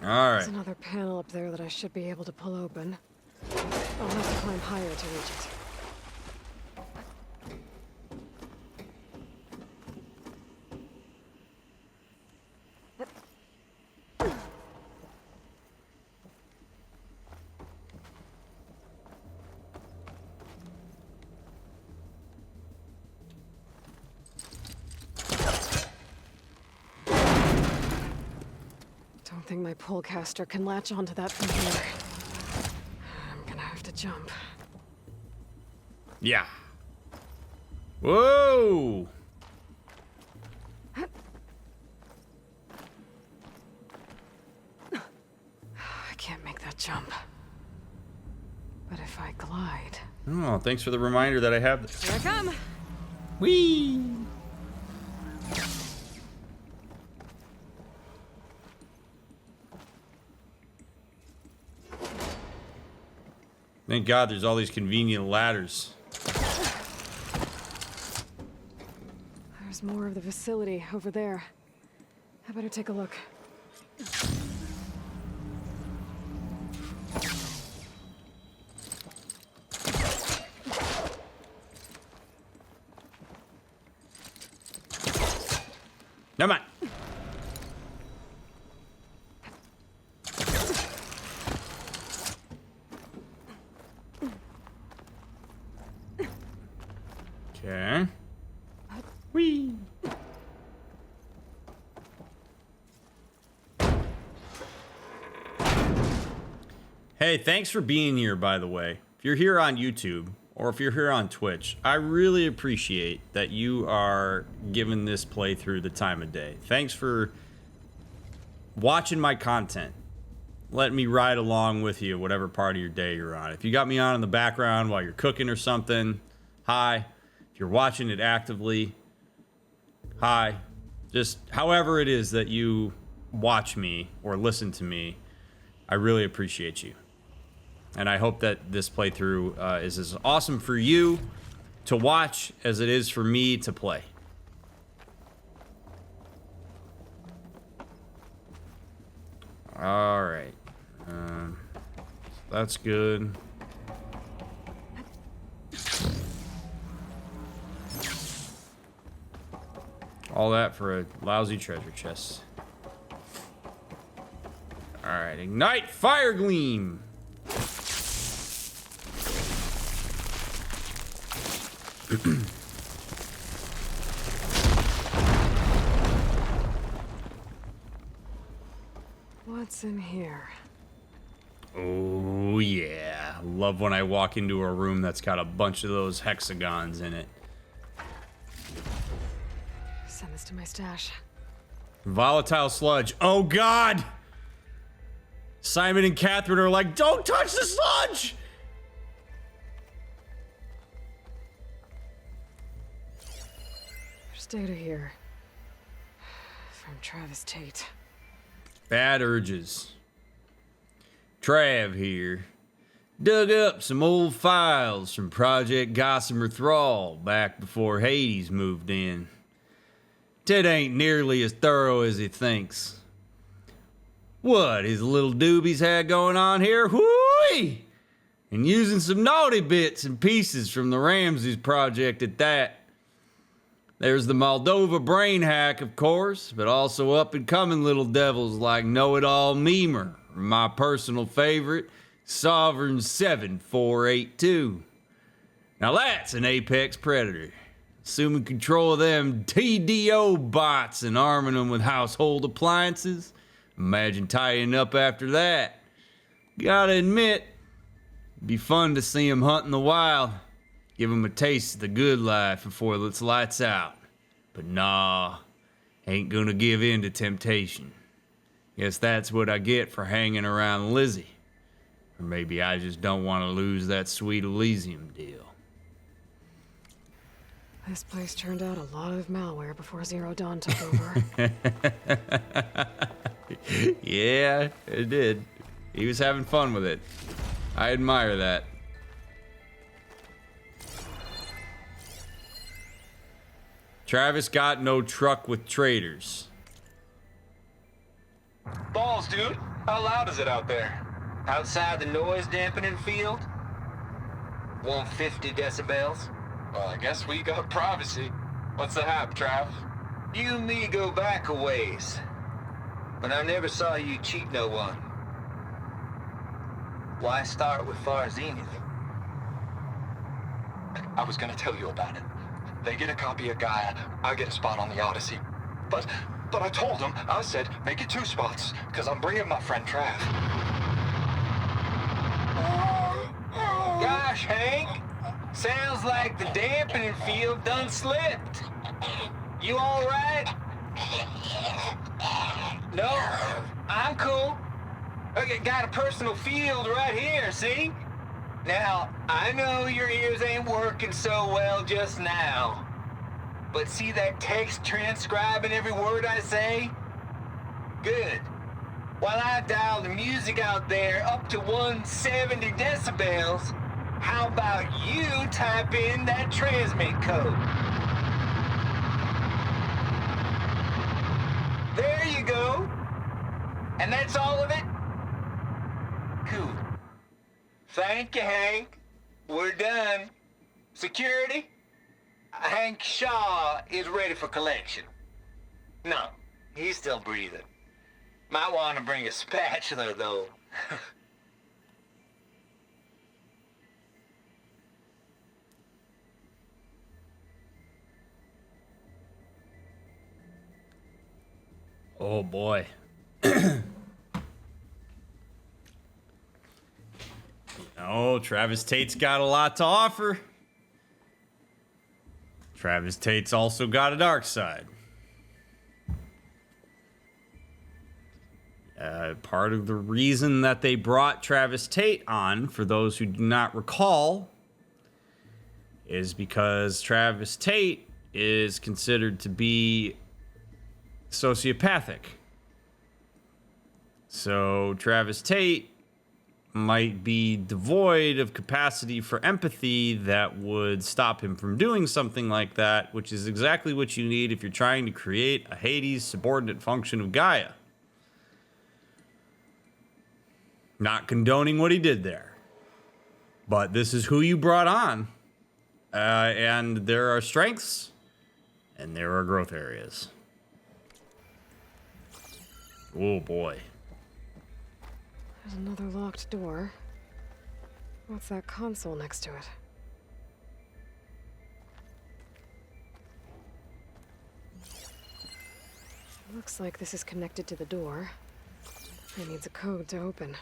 Alright. There's another panel up there that I should be able to pull open. I'll have to climb higher to reach it. Don't think my pullcaster can latch onto that from here. I'm gonna have to jump. Yeah. Whoa! I can't make that jump. But if I glide... Oh, thanks for the reminder that I have this. Here I come! Whee! Thank God there's all these convenient ladders. There's more of the facility over there. I better take a look. Never mind. Okay. Whee! Hey, thanks for being here, by the way. If you're here on YouTube, or if you're here on Twitch, I really appreciate that you are giving this playthrough the time of day. Thanks for watching my content. Let me ride along with you, whatever part of your day you're on. If you got me on in the background while you're cooking or something, hi. If you're watching it actively, hi. Just however it is that you watch me or listen to me, I really appreciate you. And I hope that this playthrough is as awesome for you to watch as it is for me to play. All right. That's good. All that for a lousy treasure chest. All right, ignite fire gleam. What's in here? Oh yeah, love when I walk into a room that's got a bunch of those hexagons in it. Send this to my stash. Volatile sludge. Oh God! Simon and Catherine are like, don't touch the sludge! There's data here. From Travis Tate. Bad urges. Trav here. Dug up some old files from Project Gossamer Thrall back before Hades moved in. Ted ain't nearly as thorough as he thinks. What his little doobies had going on here? Whoo-wee! And using some naughty bits and pieces from the Ramses project at that. There's the Moldova brain hack, of course, but also up-and-coming little devils like Know-It-All Memer, or my personal favorite, Sovereign 7482. Now that's an apex predator. assuming control of them TDO bots and arming them with household appliances. Imagine tidying up after that. Gotta admit, it'd be fun to see him hunt in the wild. Give him a taste of the good life before it's lights out. But nah, ain't gonna give in to temptation. Guess that's what I get for hanging around Lizzie. Or maybe I just don't want to lose that sweet Elysium deal. This place turned out a lot of malware before Zero Dawn took over. Yeah, it did. He was having fun with it. I admire that. Travis got no truck with traitors. Balls, dude. How loud is it out there? Outside the noise dampening field? 150 decibels? Well, I guess we got privacy. What's the hap, Trav? You and me go back a ways. But I never saw you cheat no one. Why start with Far Zenith? I was gonna tell you about it. They get a copy of Gaia, I get a spot on the Odyssey. But I told them, I said, make it 2 spots, because I'm bringing my friend Trav. Gosh, Hank. Sounds like the dampening field done slipped. You all right? No, I'm cool. Okay, got a personal field right here, see? Now, I know your ears ain't working so well just now. But see that text transcribing every word I say? Good. While I dial the music out there up to 170 decibels, how about you type in that transmit code? There you go. And that's all of it? Cool. Thank you, Hank. We're done. Security? Hank Shaw is ready for collection. No, he's still breathing. Might want to bring a spatula, though. Oh boy. Travis Tate's got a lot to offer. Travis Tate's also got a dark side. Part of the reason that they brought Travis Tate on, for those who do not recall, is because Travis Tate is considered to be sociopathic. So Travis Tate might be devoid of capacity for empathy that would stop him from doing something like that, which is exactly what you need if you're trying to create a Hades subordinate function of Gaia. Not condoning what he did there, but this is who you brought on, and there are strengths and there are growth areas. Oh boy. There's another locked door. What's that console next to it? Looks like this is connected to the door. It needs a code to open.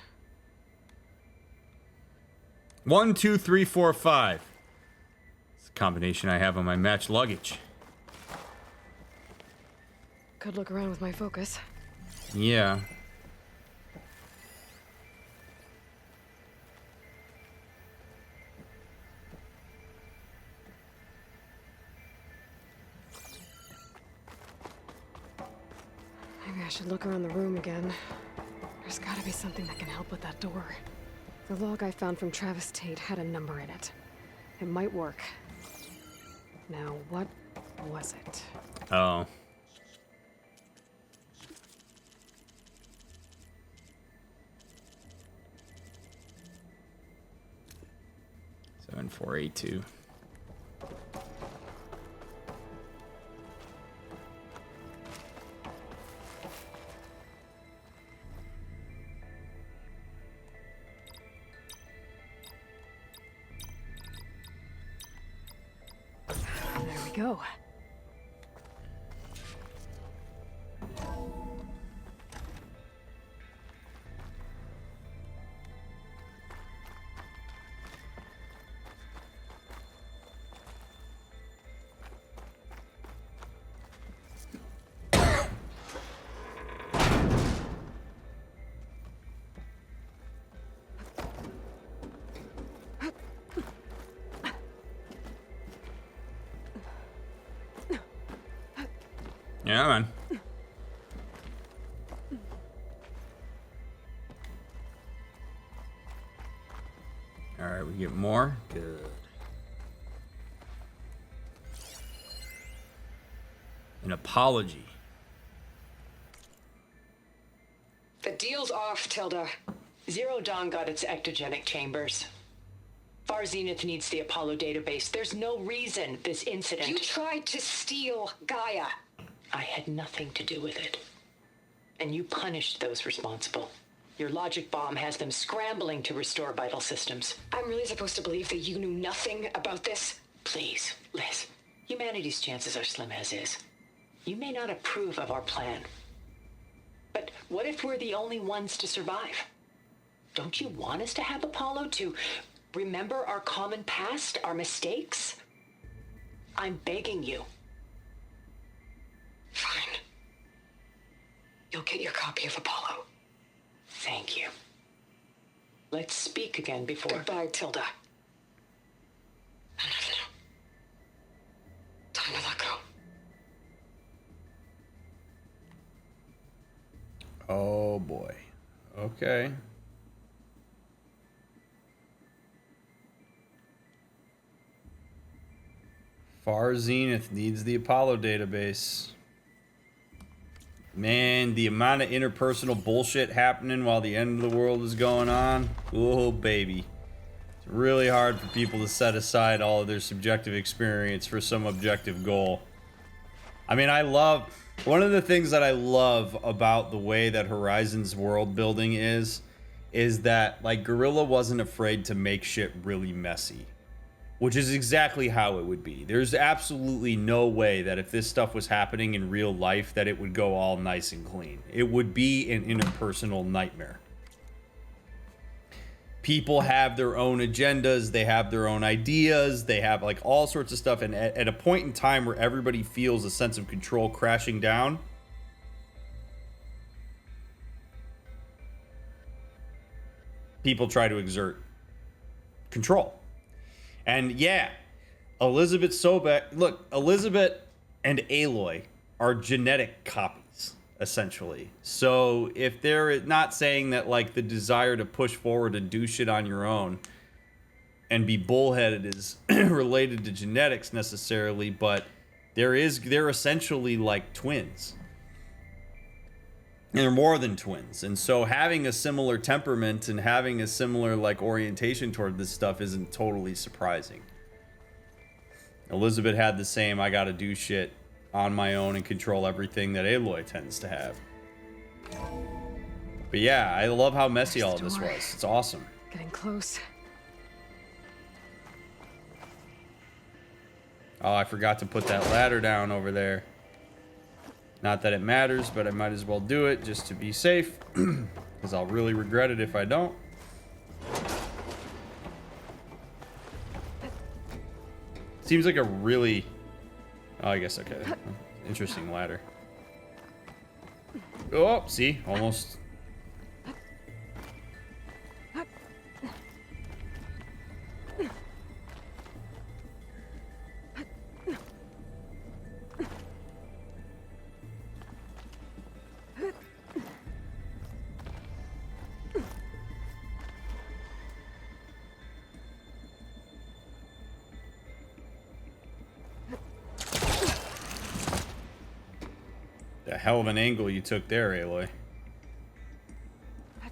1, 2, 3, 4, 5. It's a combination I have on my match luggage. Could look around with my focus. Yeah. Maybe I should look around the room again. There's gotta be something that can help with that door. The log I found from Travis Tate had a number in it. It might work. Now, what was it? Oh. Seven, 4, 8, 2. There we go. Yeah, man. All right, we get more. Good. An apology. The deal's off, Tilda. Zero Dawn got its ectogenic chambers. Far Zenith needs the Apollo database. There's no reason this incident... You tried to steal Gaia. I had nothing to do with it. And you punished those responsible. Your logic bomb has them scrambling to restore vital systems. I'm really supposed to believe that you knew nothing about this? Please, Liz. Humanity's chances are slim as is. You may not approve of our plan. But what if we're the only ones to survive? Don't you want us to have Apollo to remember our common past, our mistakes? I'm begging you. Fine. You'll get your copy of Apollo. Thank you. Let's speak again before... Goodbye, Tilda. No. Time to let go. Oh boy. Okay. Far Zenith needs the Apollo database. Man, the amount of interpersonal bullshit happening while the end of the world is going on. Oh, baby. It's really hard for people to set aside all of their subjective experience for some objective goal. I mean, one of the things that I love about the way that Horizon's world building is that, like, Guerrilla wasn't afraid to make shit really messy. Which is exactly how it would be. There's absolutely no way that if this stuff was happening in real life that it would go all nice and clean. It would be an interpersonal nightmare. People have their own agendas, they have their own ideas, they have like all sorts of stuff, and at a point in time where everybody feels a sense of control crashing down, people try to exert control. And yeah, Elizabeth Sobek, look, Elizabeth and Aloy are genetic copies, essentially. So if they're not saying that, like, the desire to push forward and do shit on your own and be bullheaded is related to genetics necessarily, but they're essentially like twins. And they're more than twins. And so having a similar temperament and having a similar, like, orientation toward this stuff isn't totally surprising. Elizabeth had the same, I gotta do shit on my own and control everything that Aloy tends to have. But yeah, I love how messy all of this was. It's awesome. Getting close. Oh, I forgot to put that ladder down over there. Not that it matters, but I might as well do it just to be safe. Because I'll really regret it if I don't. Seems like a really... Oh, I guess, okay. Interesting ladder. Oh, see? Almost... A hell of an angle you took there, Aloy. I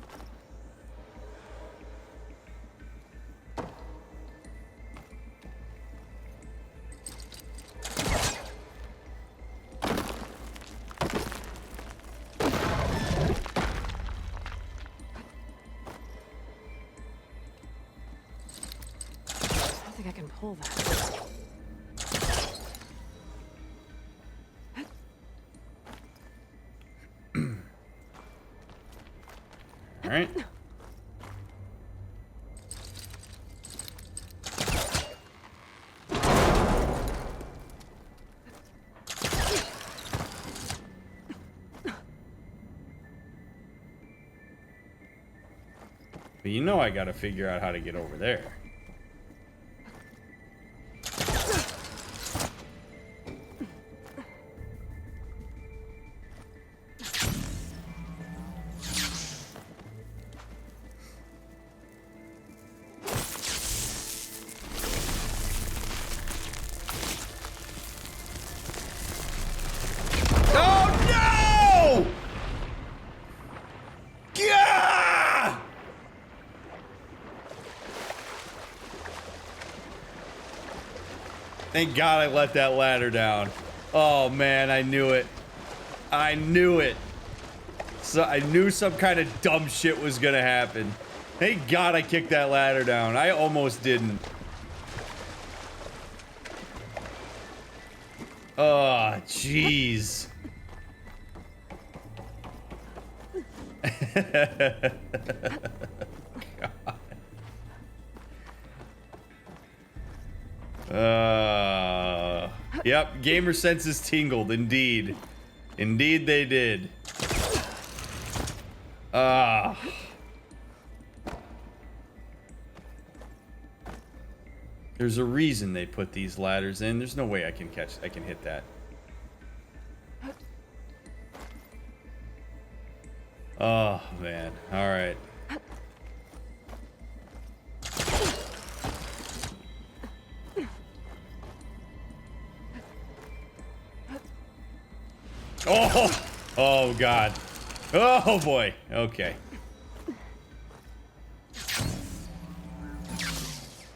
don't think I can pull that. right. But you know I gotta figure out how to get over there. Thank God I let that ladder down. Oh man, I knew it. I knew it. So I knew some kind of dumb shit was gonna happen. Thank God I kicked that ladder down. I almost didn't. Oh, jeez. Yep, gamer senses tingled, indeed. Indeed they did. There's a reason they put these ladders in. There's no way I can hit that. Oh, man. All right. Oh! Oh, God. Oh, boy. Okay.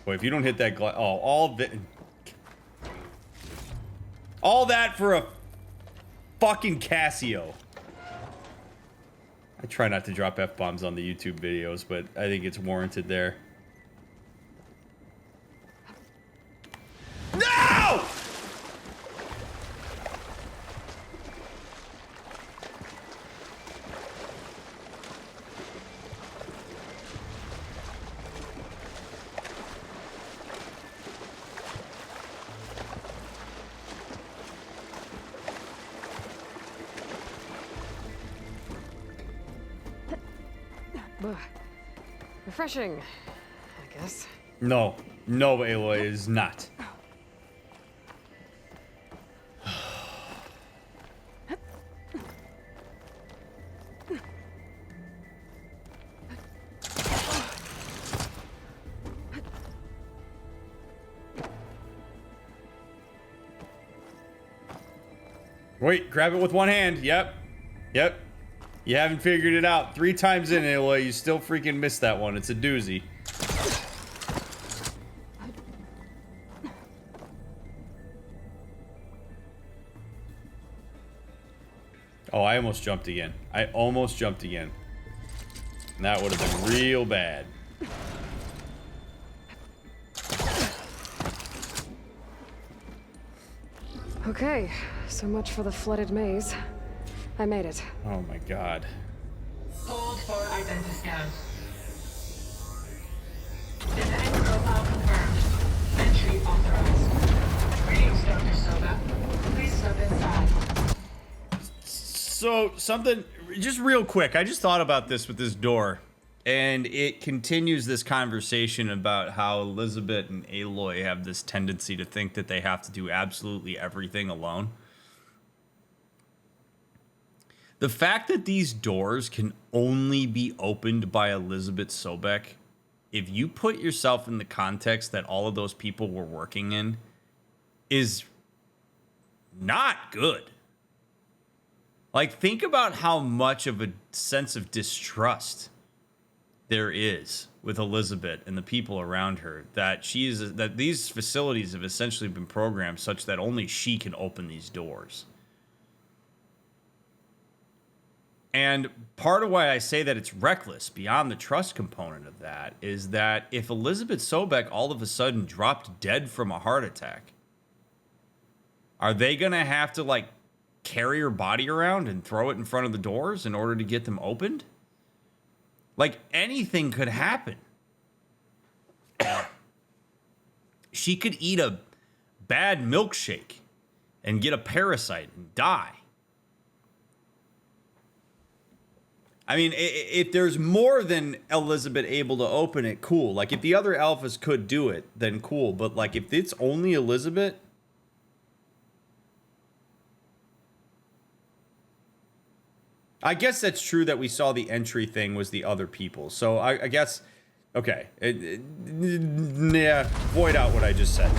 Boy, if you don't hit that glass... Oh, all that for a fucking Casio. I try not to drop F-bombs on the YouTube videos, but I think it's warranted there. No! Refreshing, I guess. No. No, Aloy is not. Wait, grab it with one hand. Yep. Yep. You haven't figured it out. 3 times in, Aloy, you still freaking missed that one. It's a doozy. Oh, I almost jumped again. I almost jumped again. And that would have been real bad. Okay, so much for the flooded maze. I made it. Oh my God. Hold for identity scan. Design profile confirmed. Entry authorized. Greetings, Dr. Soba. Please step inside. So, something, just real quick, I just thought about this with this door. And it continues this conversation about how Elizabeth and Aloy have this tendency to think that they have to do absolutely everything alone. The fact that these doors can only be opened by Elizabeth Sobek, if you put yourself in the context that all of those people were working in, is not good. Like, think about how much of a sense of distrust there is with Elizabeth and the people around her, that that these facilities have essentially been programmed such that only she can open these doors. And part of why I say that it's reckless beyond the trust component of that is that if Elizabeth Sobek all of a sudden dropped dead from a heart attack, are they going to have to, like, carry her body around and throw it in front of the doors in order to get them opened? Like, anything could happen. She could eat a bad milkshake and get a parasite and die. I mean, if there's more than Elizabeth able to open it, cool. Like, if the other alphas could do it, then cool. But, like, if it's only Elizabeth... I guess that's true that we saw the entry thing was the other people. So, I guess... Okay. Yeah, void out what I just said.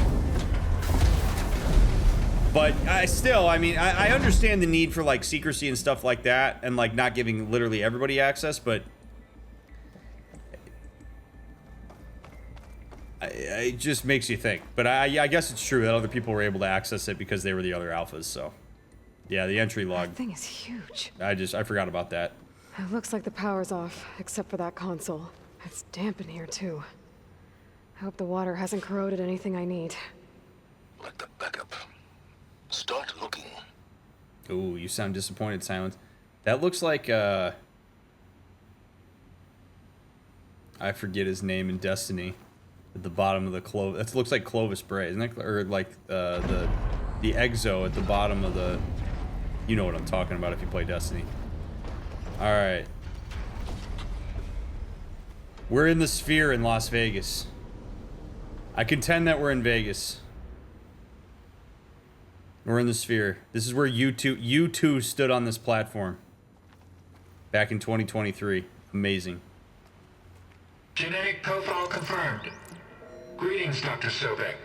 But I mean, I understand the need for, like, secrecy and stuff like that, and, like, not giving literally everybody access, but it just makes you think. But I guess it's true that other people were able to access it because they were the other alphas, so. Yeah, the entry log. That thing is huge. I forgot about that. It looks like the power's off, except for that console. It's damp in here, too. I hope the water hasn't corroded anything I need. Like the backup. Start looking. Ooh, you sound disappointed, Sylens. That looks like, I forget his name in Destiny. At the bottom of the Clovis. That looks like Clovis Bray, isn't it? Or like, the exo at the bottom of the... You know what I'm talking about if you play Destiny. Alright. We're in the Sphere in Las Vegas. I contend that we're in Vegas. We're in the Sphere. This is where you two stood on this platform. Back in 2023. Amazing. Genetic profile confirmed. Greetings, Dr. Sobek.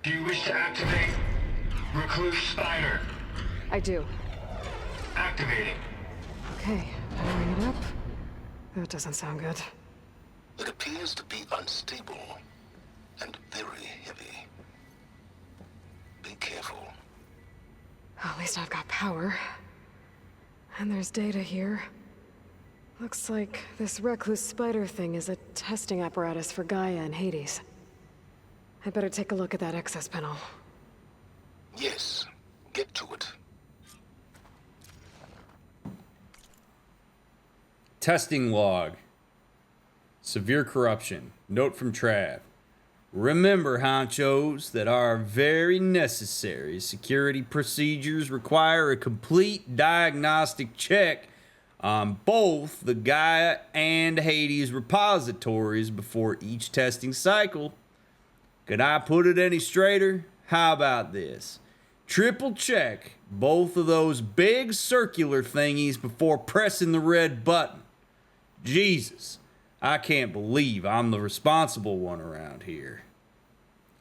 Do you wish to activate Recluse Spider? I do. Activating. Okay, powering it up. That doesn't sound good. It appears to be unstable and very heavy. Be careful. At least I've got power. And there's data here. Looks like this recluse spider thing is a testing apparatus for Gaia and Hades. I'd better take a look at that access panel. Yes, get to it. Testing log. Severe corruption. Note from Trav. Remember, honchos, that our very necessary security procedures require a complete diagnostic check on both the Gaia and Hades repositories before each testing cycle. Could I put it any straighter? How about this? Triple check both of those big circular thingies before pressing the red button. Jesus, I can't believe I'm the responsible one around here.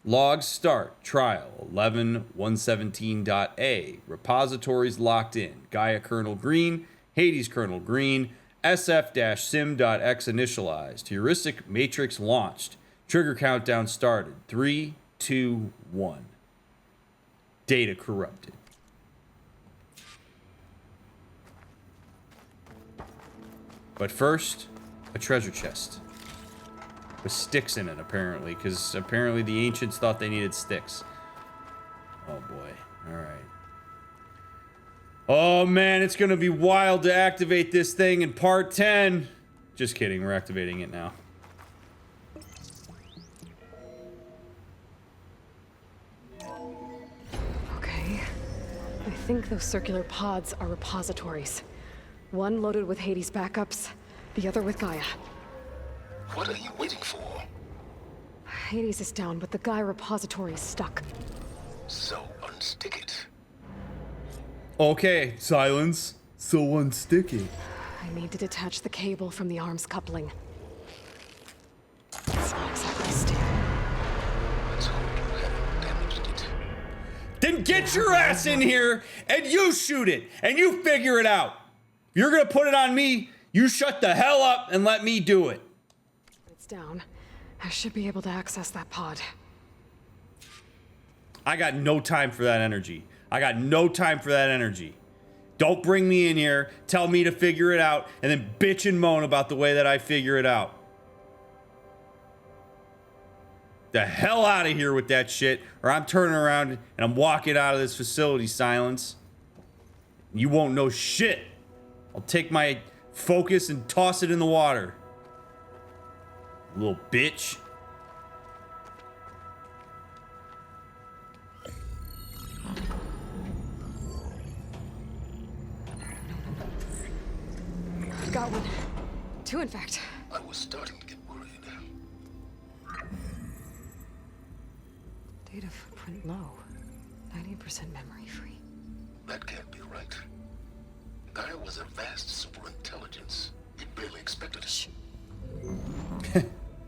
Log start, trial 11.117.a. Repositories locked in. Gaia kernel green, Hades kernel green, sf-sim.x initialized. Heuristic matrix launched. Trigger countdown started. 3, 2, 1. Data corrupted. But first, a treasure chest. With sticks in it, apparently, because apparently the ancients thought they needed sticks. Oh boy. Alright. Oh man, it's gonna be wild to activate this thing in part 10. Just kidding, we're activating it now. Okay. I think those circular pods are repositories. One loaded with Hades backups, the other with Gaia. What are you waiting for? Hades is down, but the Gaia repository is stuck. So unstick it. Okay, Sylens. So unstick it. I need to detach the cable from the arms coupling. It's not exactly stable. Let's hope you haven't damaged it. Then get your ass in here and you shoot it and you figure it out. If you're gonna put it on me, you shut the hell up and let me do it. It's down. I should be able to access that pod. I got no time for that energy. I got no time for that energy. Don't bring me in here, tell me to figure it out, and then bitch and moan about the way that I figure it out. The hell out of here with that shit, or I'm turning around and I'm walking out of this facility, Sylens. You won't know shit. I'll take my focus and toss it in the water. Little bitch. Got one. Two, in fact. I was starting to get worried. Data footprint low. 90% memory free. That can't be right. Gaia was a vast superintelligence. We barely expected it. Shh.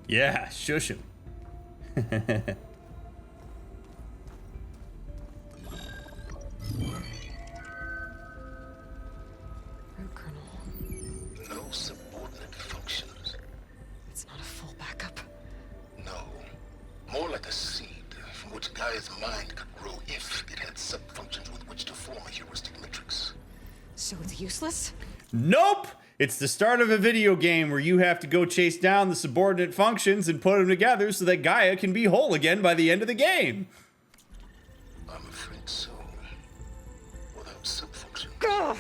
Yeah, shush him. Root kernel. No subordinate functions. It's not a full backup. No. More like a seed from which Gaia's mind could grow if it had sub-functions with which to form a heuristic matrix. So it's useless? Nope! It's the start of a video game where you have to go chase down the subordinate functions and put them together so that Gaia can be whole again by the end of the game. I'm afraid so. Without sub-functions. Ugh!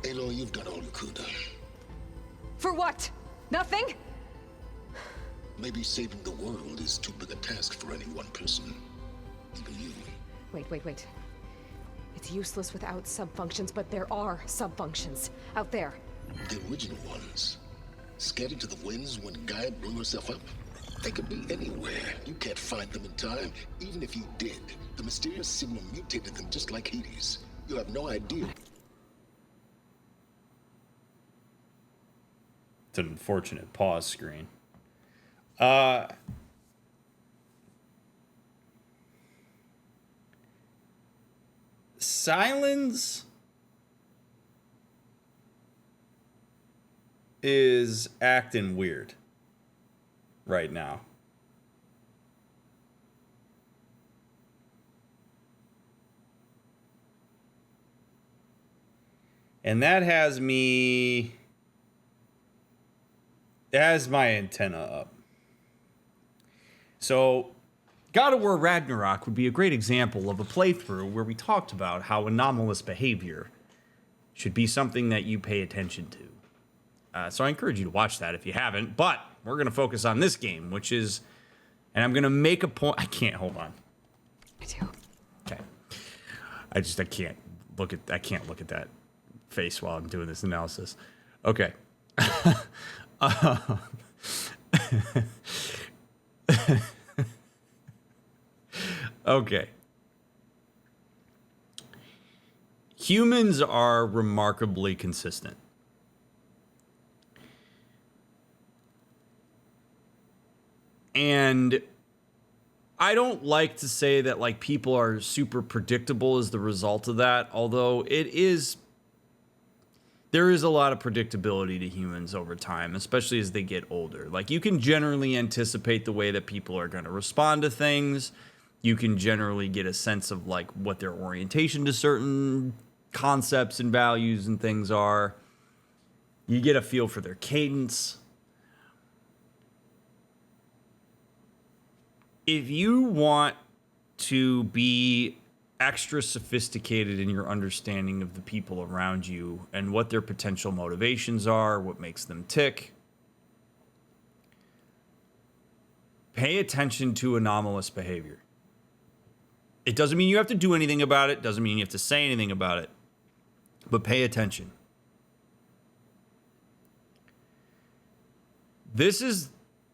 Aloy, you've done all you could. For what? Nothing? Maybe saving the world is too big a task for any one person. Even you. Wait. It's useless without subfunctions, but there are subfunctions out there. The original ones. Scattered to the winds when Gaia blew herself up? They could be anywhere. You can't find them in time. Even if you did, the mysterious signal mutated them just like Hades. You have no idea. It's an unfortunate pause screen. Sylens is acting weird right now. And that has me... It has my antenna up. So, God of War Ragnarok would be a great example of a playthrough where we talked about how anomalous behavior should be something that you pay attention to. So I encourage you to watch that if you haven't. But we're going to focus on this game, which is... And I'm going to make a point... I can't, hold on. I do. Okay. I can't look at that face while I'm doing this analysis. Okay. Okay. Humans are remarkably consistent. And I don't like to say that like people are super predictable as the result of that, although there is a lot of predictability to humans over time, especially as they get older. Like you can generally anticipate the way that people are going to respond to things. You can generally get a sense of like what their orientation to certain concepts and values and things are. You get a feel for their cadence. If you want to be extra sophisticated in your understanding of the people around you and what their potential motivations are, what makes them tick, pay attention to anomalous behavior. It doesn't mean you have to do anything about it, doesn't mean you have to say anything about it, but pay attention. This is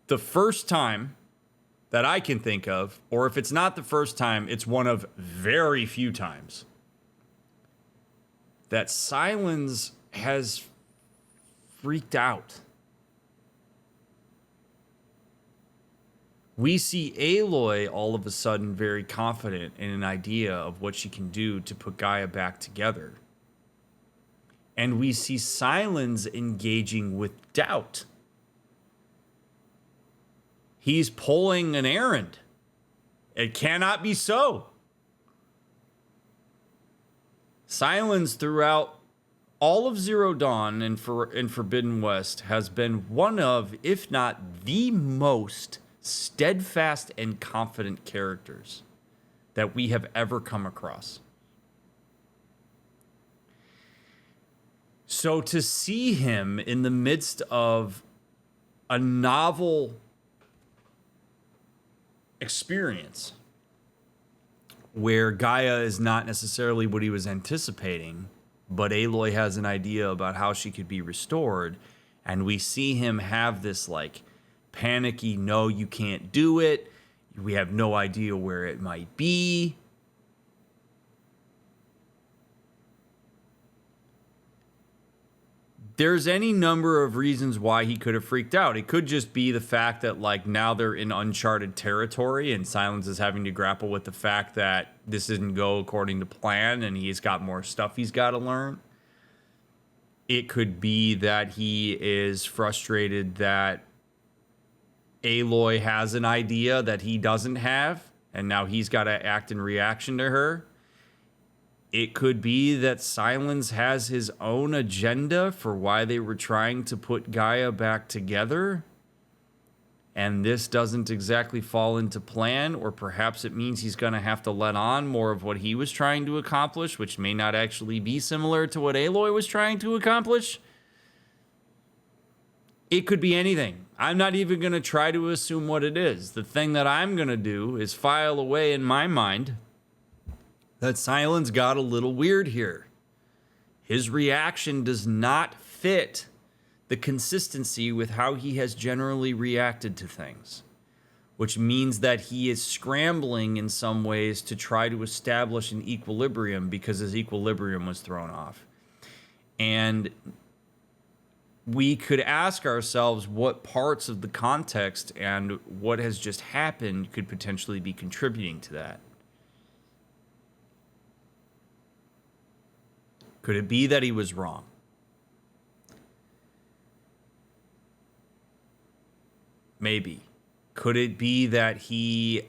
the first time that I can think of, or if it's not the first time, it's one of very few times that Sylens has freaked out. We see Aloy all of a sudden very confident in an idea of what she can do to put Gaia back together. And we see Sylens engaging with doubt. He's pulling an errand. It cannot be so. Sylens throughout all of Zero Dawn and Forbidden West has been one of, if not the most steadfast and confident characters that we have ever come across. So to see him in the midst of a novel experience where Gaia is not necessarily what he was anticipating, but Aloy has an idea about how she could be restored, and we see him have this like panicky, no, you can't do it. We have no idea where it might be. There's any number of reasons why he could have freaked out. It could just be the fact that like now they're in uncharted territory and Sylens is having to grapple with the fact that this didn't go according to plan and he's got more stuff he's got to learn. It could be that he is frustrated that Aloy has an idea that he doesn't have and now he's got to act in reaction to her. It could be that Sylens has his own agenda for why they were trying to put Gaia back together. And this doesn't exactly fall into plan, or perhaps it means he's going to have to let on more of what he was trying to accomplish, which may not actually be similar to what Aloy was trying to accomplish. It could be anything. I'm not even going to try to assume what it is. The thing that I'm going to do is file away in my mind that Sylens got a little weird here. His reaction does not fit the consistency with how he has generally reacted to things, which means that he is scrambling in some ways to try to establish an equilibrium because his equilibrium was thrown off. And we could ask ourselves what parts of the context and what has just happened could potentially be contributing to that. Could it be that he was wrong? Maybe. Could it be that he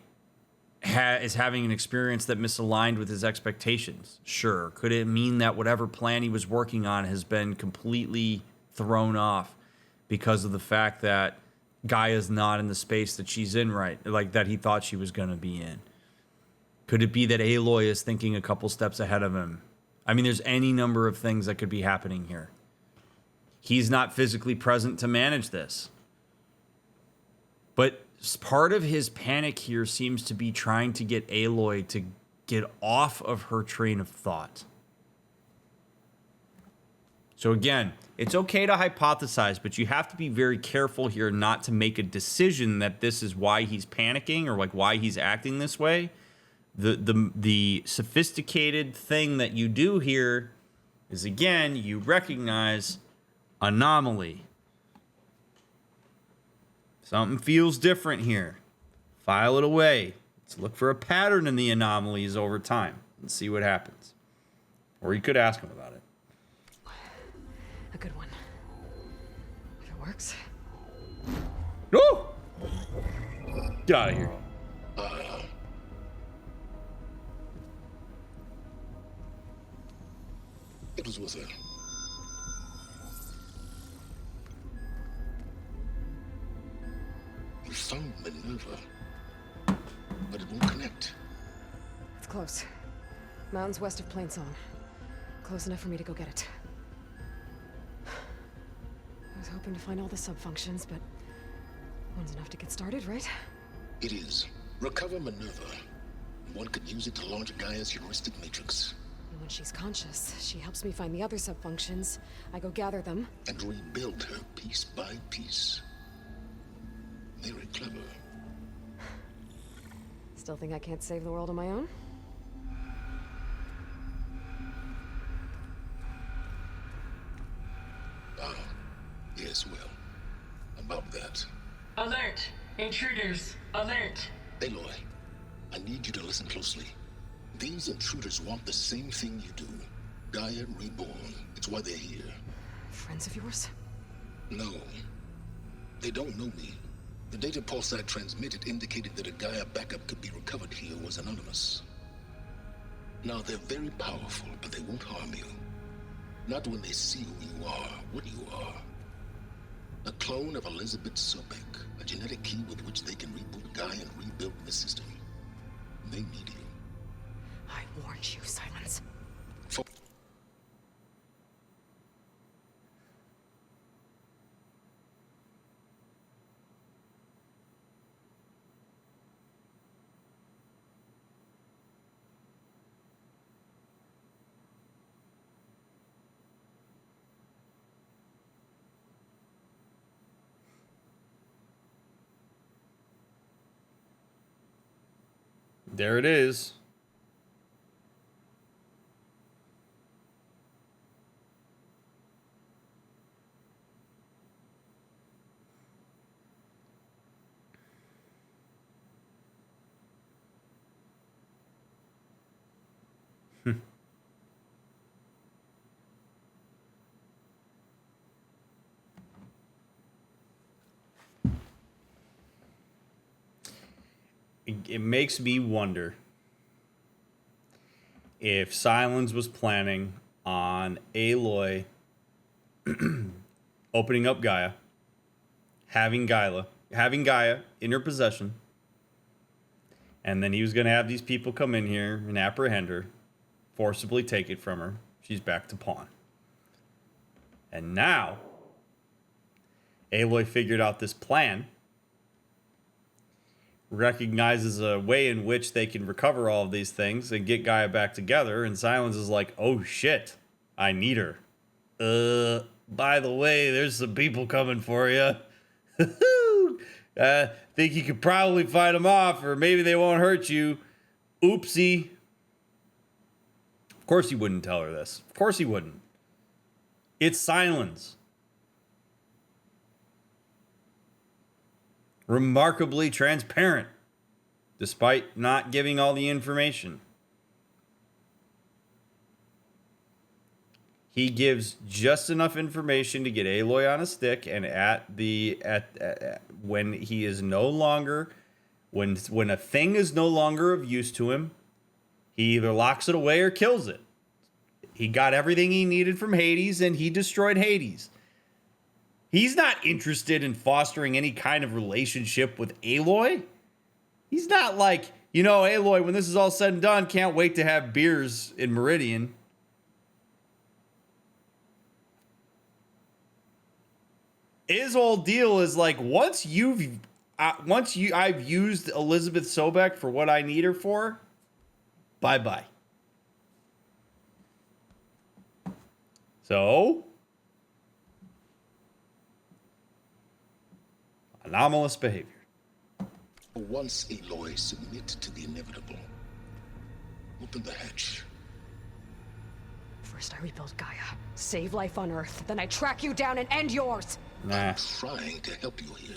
is having an experience that misaligned with his expectations? Sure. Could it mean that whatever plan he was working on has been completely thrown off because of the fact that Gaia's not in the space that she's in, right? Like that he thought she was going to be in. Could it be that Aloy is thinking a couple steps ahead of him? I mean, there's any number of things that could be happening here. He's not physically present to manage this. But part of his panic here seems to be trying to get Aloy to get off of her train of thought. So again, it's okay to hypothesize, but you have to be very careful here not to make a decision that this is why he's panicking or like why he's acting this way. The sophisticated thing that you do here is, again, you recognize anomaly. Something feels different here. File it away. Let's look for a pattern in the anomalies over time and see what happens. Or you could ask him about it. A good one. If it works. Oh! Get out of here. It was with her. We found Minerva, but it won't connect. It's close. Mountains west of Plainsong. Close enough for me to go get it. I was hoping to find all the sub-functions, but one's enough to get started, right? It is. Recover Minerva. One could use it to launch Gaia's heuristic matrix. And when she's conscious, she helps me find the other sub-functions. I go gather them. And rebuild her piece by piece. Very clever. Still think I can't save the world on my own? Yes, well, about that. Alert! Intruders! Alert! Aloy, I need you to listen closely. These intruders want the same thing you do. Gaia reborn. It's why they're here. Friends of yours? No. They don't know me. The data pulse I transmitted indicated that a Gaia backup could be recovered here was anonymous. Now, they're very powerful, but they won't harm you. Not when they see who you are, what you are. A clone of Elizabeth Sobek, a genetic key with which they can reboot Gaia and rebuild the system. They need you. I warned you, Sylens. There it is. It makes me wonder if Sylens was planning on Aloy opening up Gaia, having Gaia in her possession, and then he was going to have these people come in here and apprehend her, forcibly take it from her. She's back to pawn. And now, Aloy figured out this plan, recognizes a way in which they can recover all of these things and get Gaia back together, and Sylens is like, oh shit, I need her. By the way, there's some people coming for you. Think you could probably fight them off, or maybe they won't hurt you. Oopsie. Of course he wouldn't tell her this. Of course he wouldn't. It's Sylens. Remarkably transparent, despite not giving all the information. He gives just enough information to get Aloy on a stick, and when he is no longer, when a thing is no longer of use to him, he either locks it away or kills it. He got everything he needed from Hades, and he destroyed Hades. He's not interested in fostering any kind of relationship with Aloy. He's not like, Aloy, when this is all said and done, can't wait to have beers in Meridian. His whole deal is like, I've used Elizabeth Sobek for what I need her for, bye-bye. So, anomalous behavior. Once Aloy submit to the inevitable, open the hatch. First I rebuild Gaia, save life on Earth, then I track you down and end yours. Nah. I'm trying to help you here.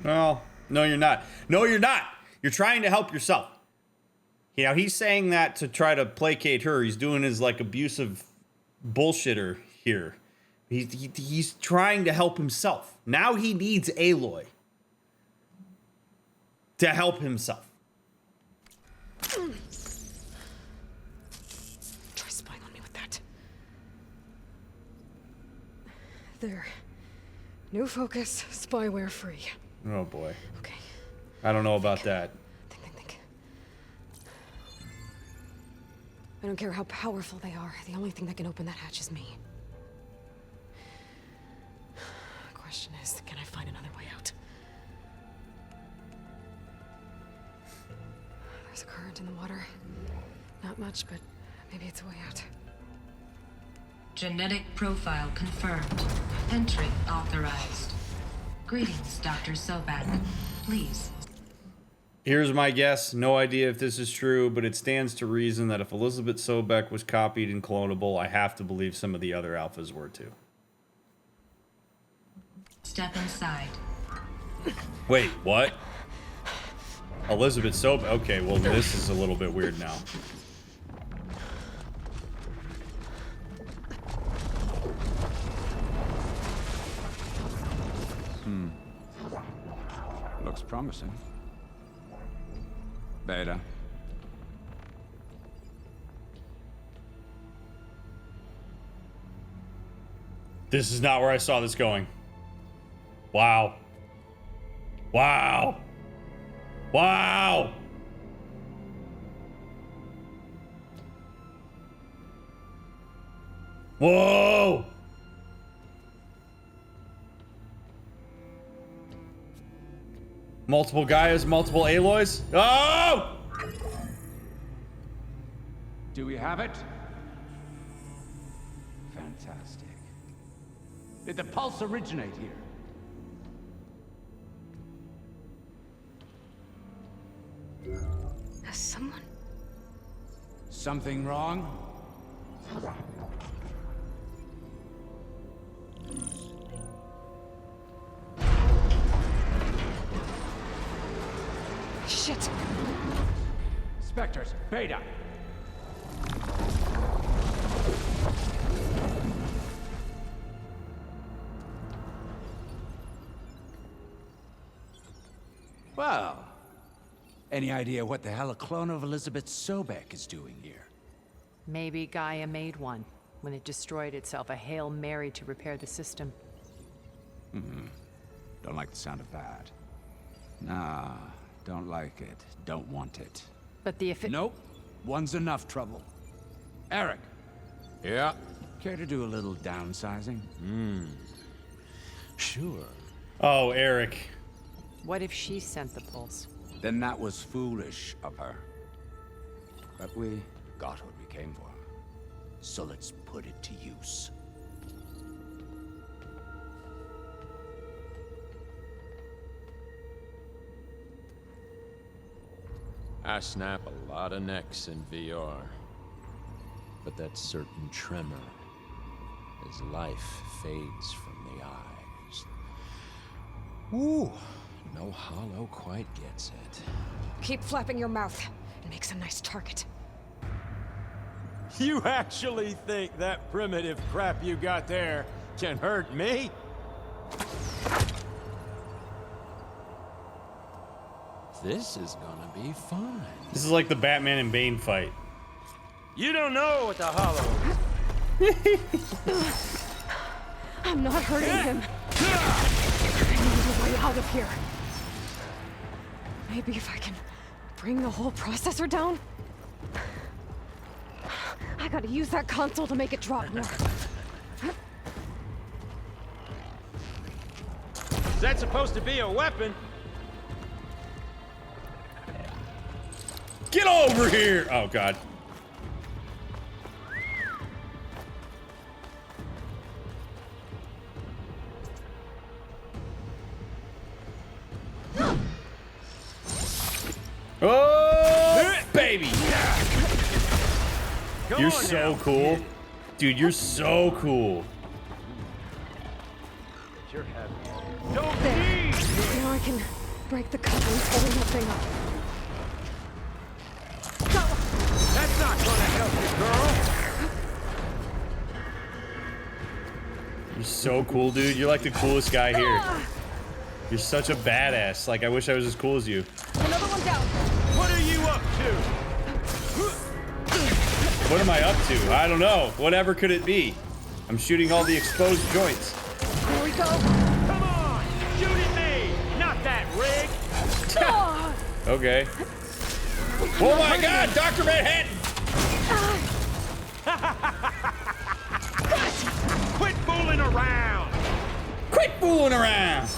Well, no, you're not. No, you're not. You're trying to help yourself. He's saying that to try to placate her. He's doing his abusive bullshitter here. He's trying to help himself. Now he needs Aloy to help himself. Try spying on me with that. There. New focus, spyware free. Oh boy. Okay. I don't know about that. Think. I don't care how powerful they are. The only thing that can open that hatch is me. Question is, can I find another way out? There's a current in the water. Not much, but maybe it's a way out. Genetic profile confirmed. Entry authorized. Greetings, Dr. Sobek. Please. Here's my guess. No idea if this is true, but it stands to reason that if Elizabeth Sobek was copied and clonable, I have to believe some of the other alphas were too. Step inside. Wait, what? Elizabeth Sobek? Okay, well, this is a little bit weird now. Looks promising. Beta. This is not where I saw this going. Wow. Wow. Wow. Whoa. Multiple Gaias, multiple Aloys. Oh! Do we have it? Fantastic. Did the pulse originate here? Someone? Something wrong? Shit! Spectres, Beta! Well, any idea what the hell a clone of Elizabeth Sobek is doing here? Maybe Gaia made one when it destroyed itself, a Hail Mary to repair the system. Don't like the sound of that. Nah, don't like it. Don't want it. But the if it... Nope. One's enough trouble. Eric. Yeah? Care to do a little downsizing? Sure. Oh, Eric. What if she sent the pulse? Then that was foolish of her. But we got what we came for. So let's put it to use. I snap a lot of necks in VR. But that certain tremor as life fades from the eyes. Ooh, no hollow quite gets it. Keep flapping your mouth. It makes a nice target. You actually think that primitive crap you got there can hurt me? This is gonna be fun. This is like the Batman and Bane fight. You don't know what the hollow is. I'm not hurting him. I need a way out of here. Maybe if I can bring the whole processor down? I gotta use that console to make it drop more. Is that supposed to be a weapon? Get over here! Oh, God. Oh, baby! You're so cool. Dude, you're so cool. You're heavy. There. Now I can break the couplings holding that thing up. That's not gonna help you, girl. You're so cool, dude. You're like the coolest guy here. You're such a badass. Like, I wish I was as cool as you. Another one down. What are you up to? What am I up to? I don't know. Whatever could it be? I'm shooting all the exposed joints. Here we go. Come on! Shoot at me! Not that rig! Okay. Oh my God! Dr. Manhattan! Quit fooling around! Quit fooling around!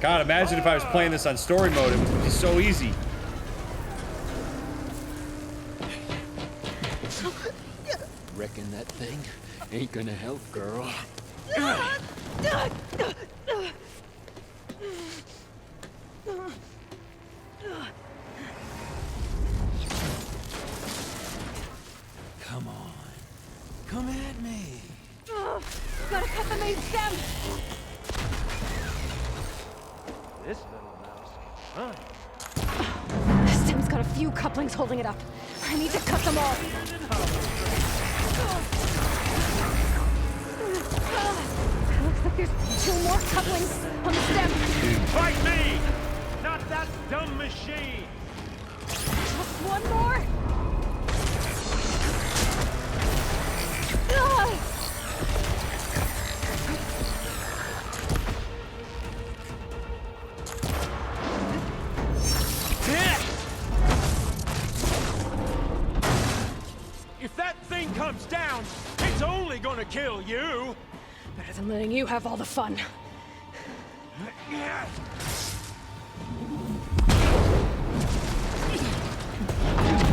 God, imagine if I was playing this on story mode. It would be so easy. Reckon that thing ain't gonna help, girl. Come on. Come at me. Gotta cut the main stem. This little mouse can run. The stem's got a few couplings holding it up. I need to cut them all. Looks like there's 2 more couplings on the stem. Fight me! Not that dumb machine! Just one more. If that thing comes down, it's only gonna kill you! Better than letting you have all the fun.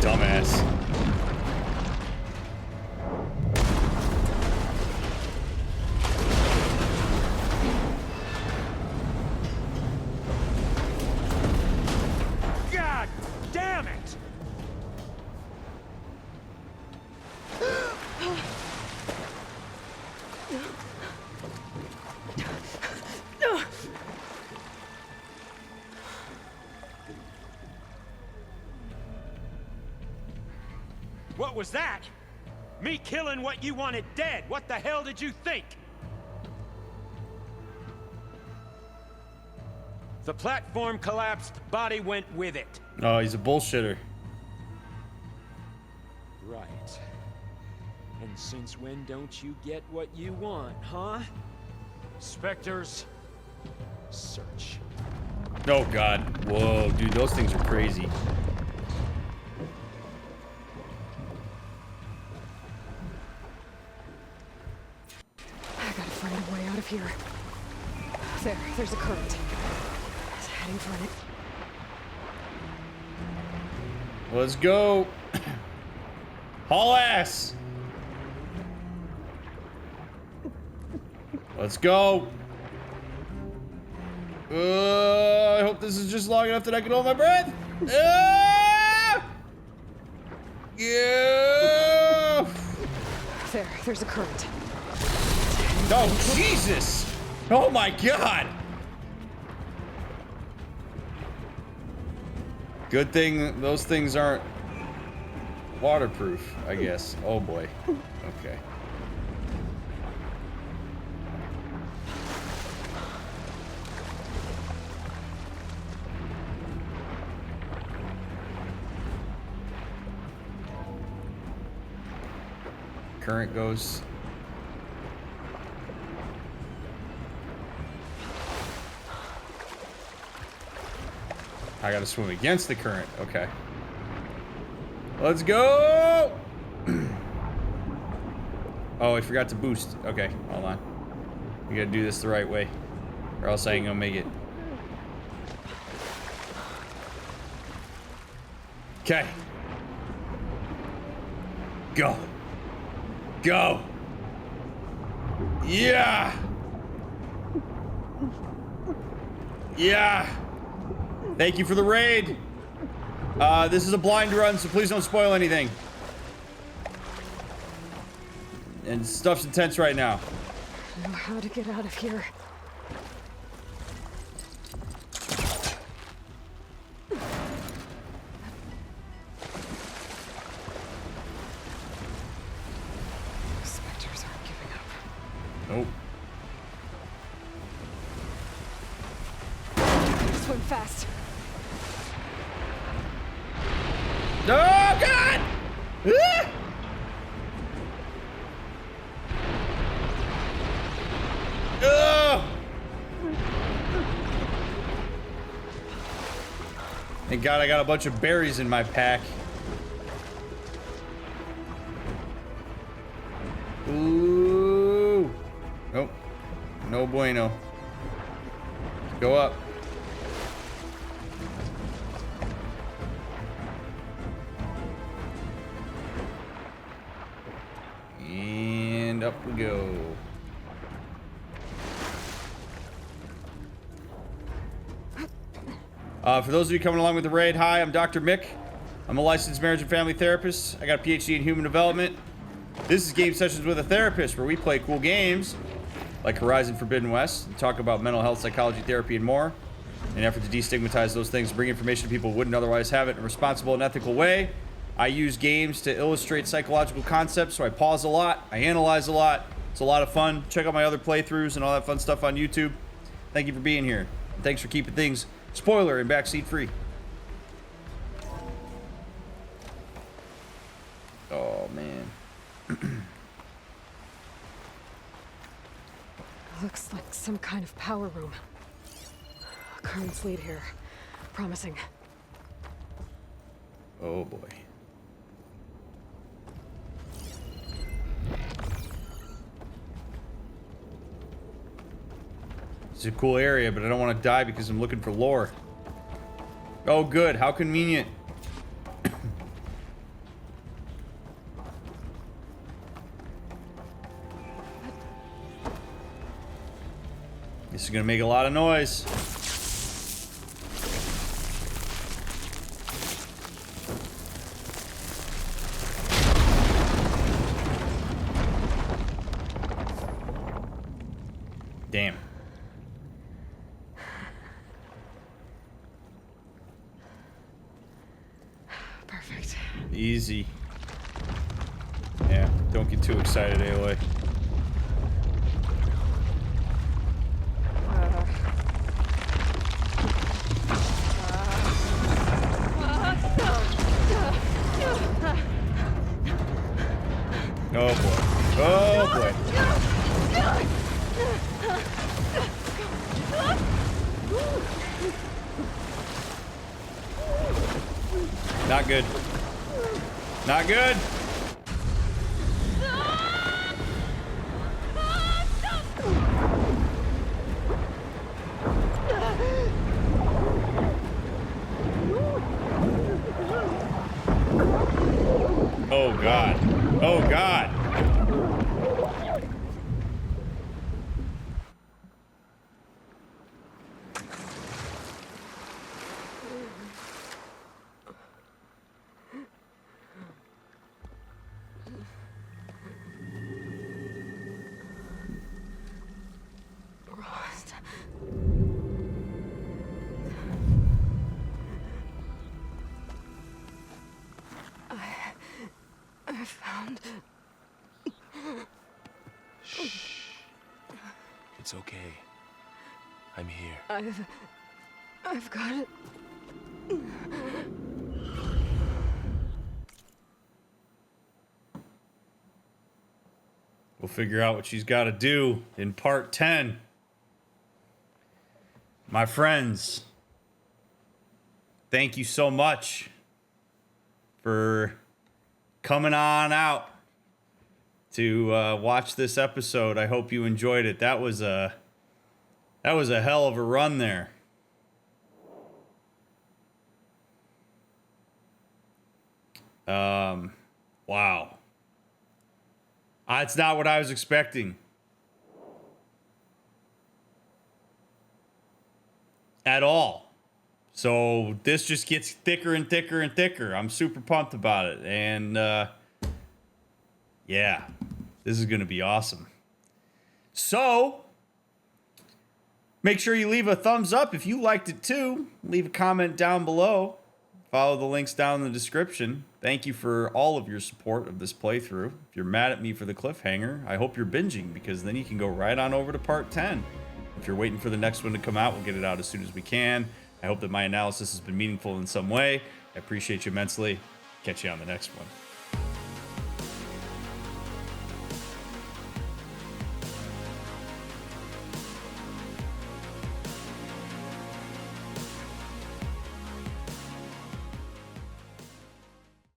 Dumbass. What was that? Me killing what you wanted dead. What the hell did you think? The platform collapsed, body went with it. Oh, he's a bullshitter. Right. And since when don't you get what you want, huh? Spectres, search. Oh god. Whoa, dude, those things are crazy. I gotta find a way out of here. There's a current. It's heading for it. Let's go. Haul ass. Let's go. I hope this is just long enough that I can hold my breath. Yeah. There's a current. Oh, Jesus. Oh, my God. Good thing those things aren't waterproof, I guess. Oh, boy. Okay. Current goes. I gotta swim against the current. Okay. Let's go! Oh, I forgot to boost. Okay, hold on. We gotta do this the right way, or else I ain't gonna make it. Okay. Go. Go. Yeah. Yeah. Thank you for the raid. This is a blind run, so please don't spoil anything. And stuff's intense right now. I know how to get out of here. Spectres aren't giving up. Nope. Swim fast. Oh, God! Ah! Oh! Thank God I got a bunch of berries in my pack. Ooh. Nope. No bueno. Go up. And up we go. For those of you coming along with the raid, hi, I'm DrMick. I'm a licensed marriage and family therapist. I got a PhD in human development. This is Game Sessions with a Therapist, where we play cool games like Horizon Forbidden West, and talk about mental health, psychology, therapy, and more in an effort to destigmatize those things, bring information to people who wouldn't otherwise have it in a responsible and ethical way. I use games to illustrate psychological concepts, so I pause a lot, I analyze a lot. It's a lot of fun. Check out my other playthroughs and all that fun stuff on YouTube. Thank you for being here. And thanks for keeping things spoiler and backseat free. Oh, man. Looks like some kind of power room. Currents lead here. Promising. Oh, boy. It's a cool area, but I don't want to die because I'm looking for lore. Oh, good. How convenient. This is going to make a lot of noise. Damn. Perfect. Easy. too excited, Aloy. Oh boy. Oh boy. Not good. Not good. Oh God. Oh God. I found... Shh. It's okay. I'm here. I've got it. We'll figure out what she's got to do in part 10. My friends, thank you so much for coming on out to watch this episode. I hope you enjoyed it. That was a hell of a run there. Wow. It's not what I was expecting. At all. So this just gets thicker and thicker and thicker. I'm super pumped about it. And yeah, this is going to be awesome. So make sure you leave a thumbs up if you liked it too. Leave a comment down below. Follow the links down in the description. Thank you for all of your support of this playthrough. If you're mad at me for the cliffhanger, I hope you're binging, because then you can go right on over to part 10. If you're waiting for the next one to come out, we'll get it out as soon as we can. I hope that my analysis has been meaningful in some way. I appreciate you immensely. Catch you on the next one.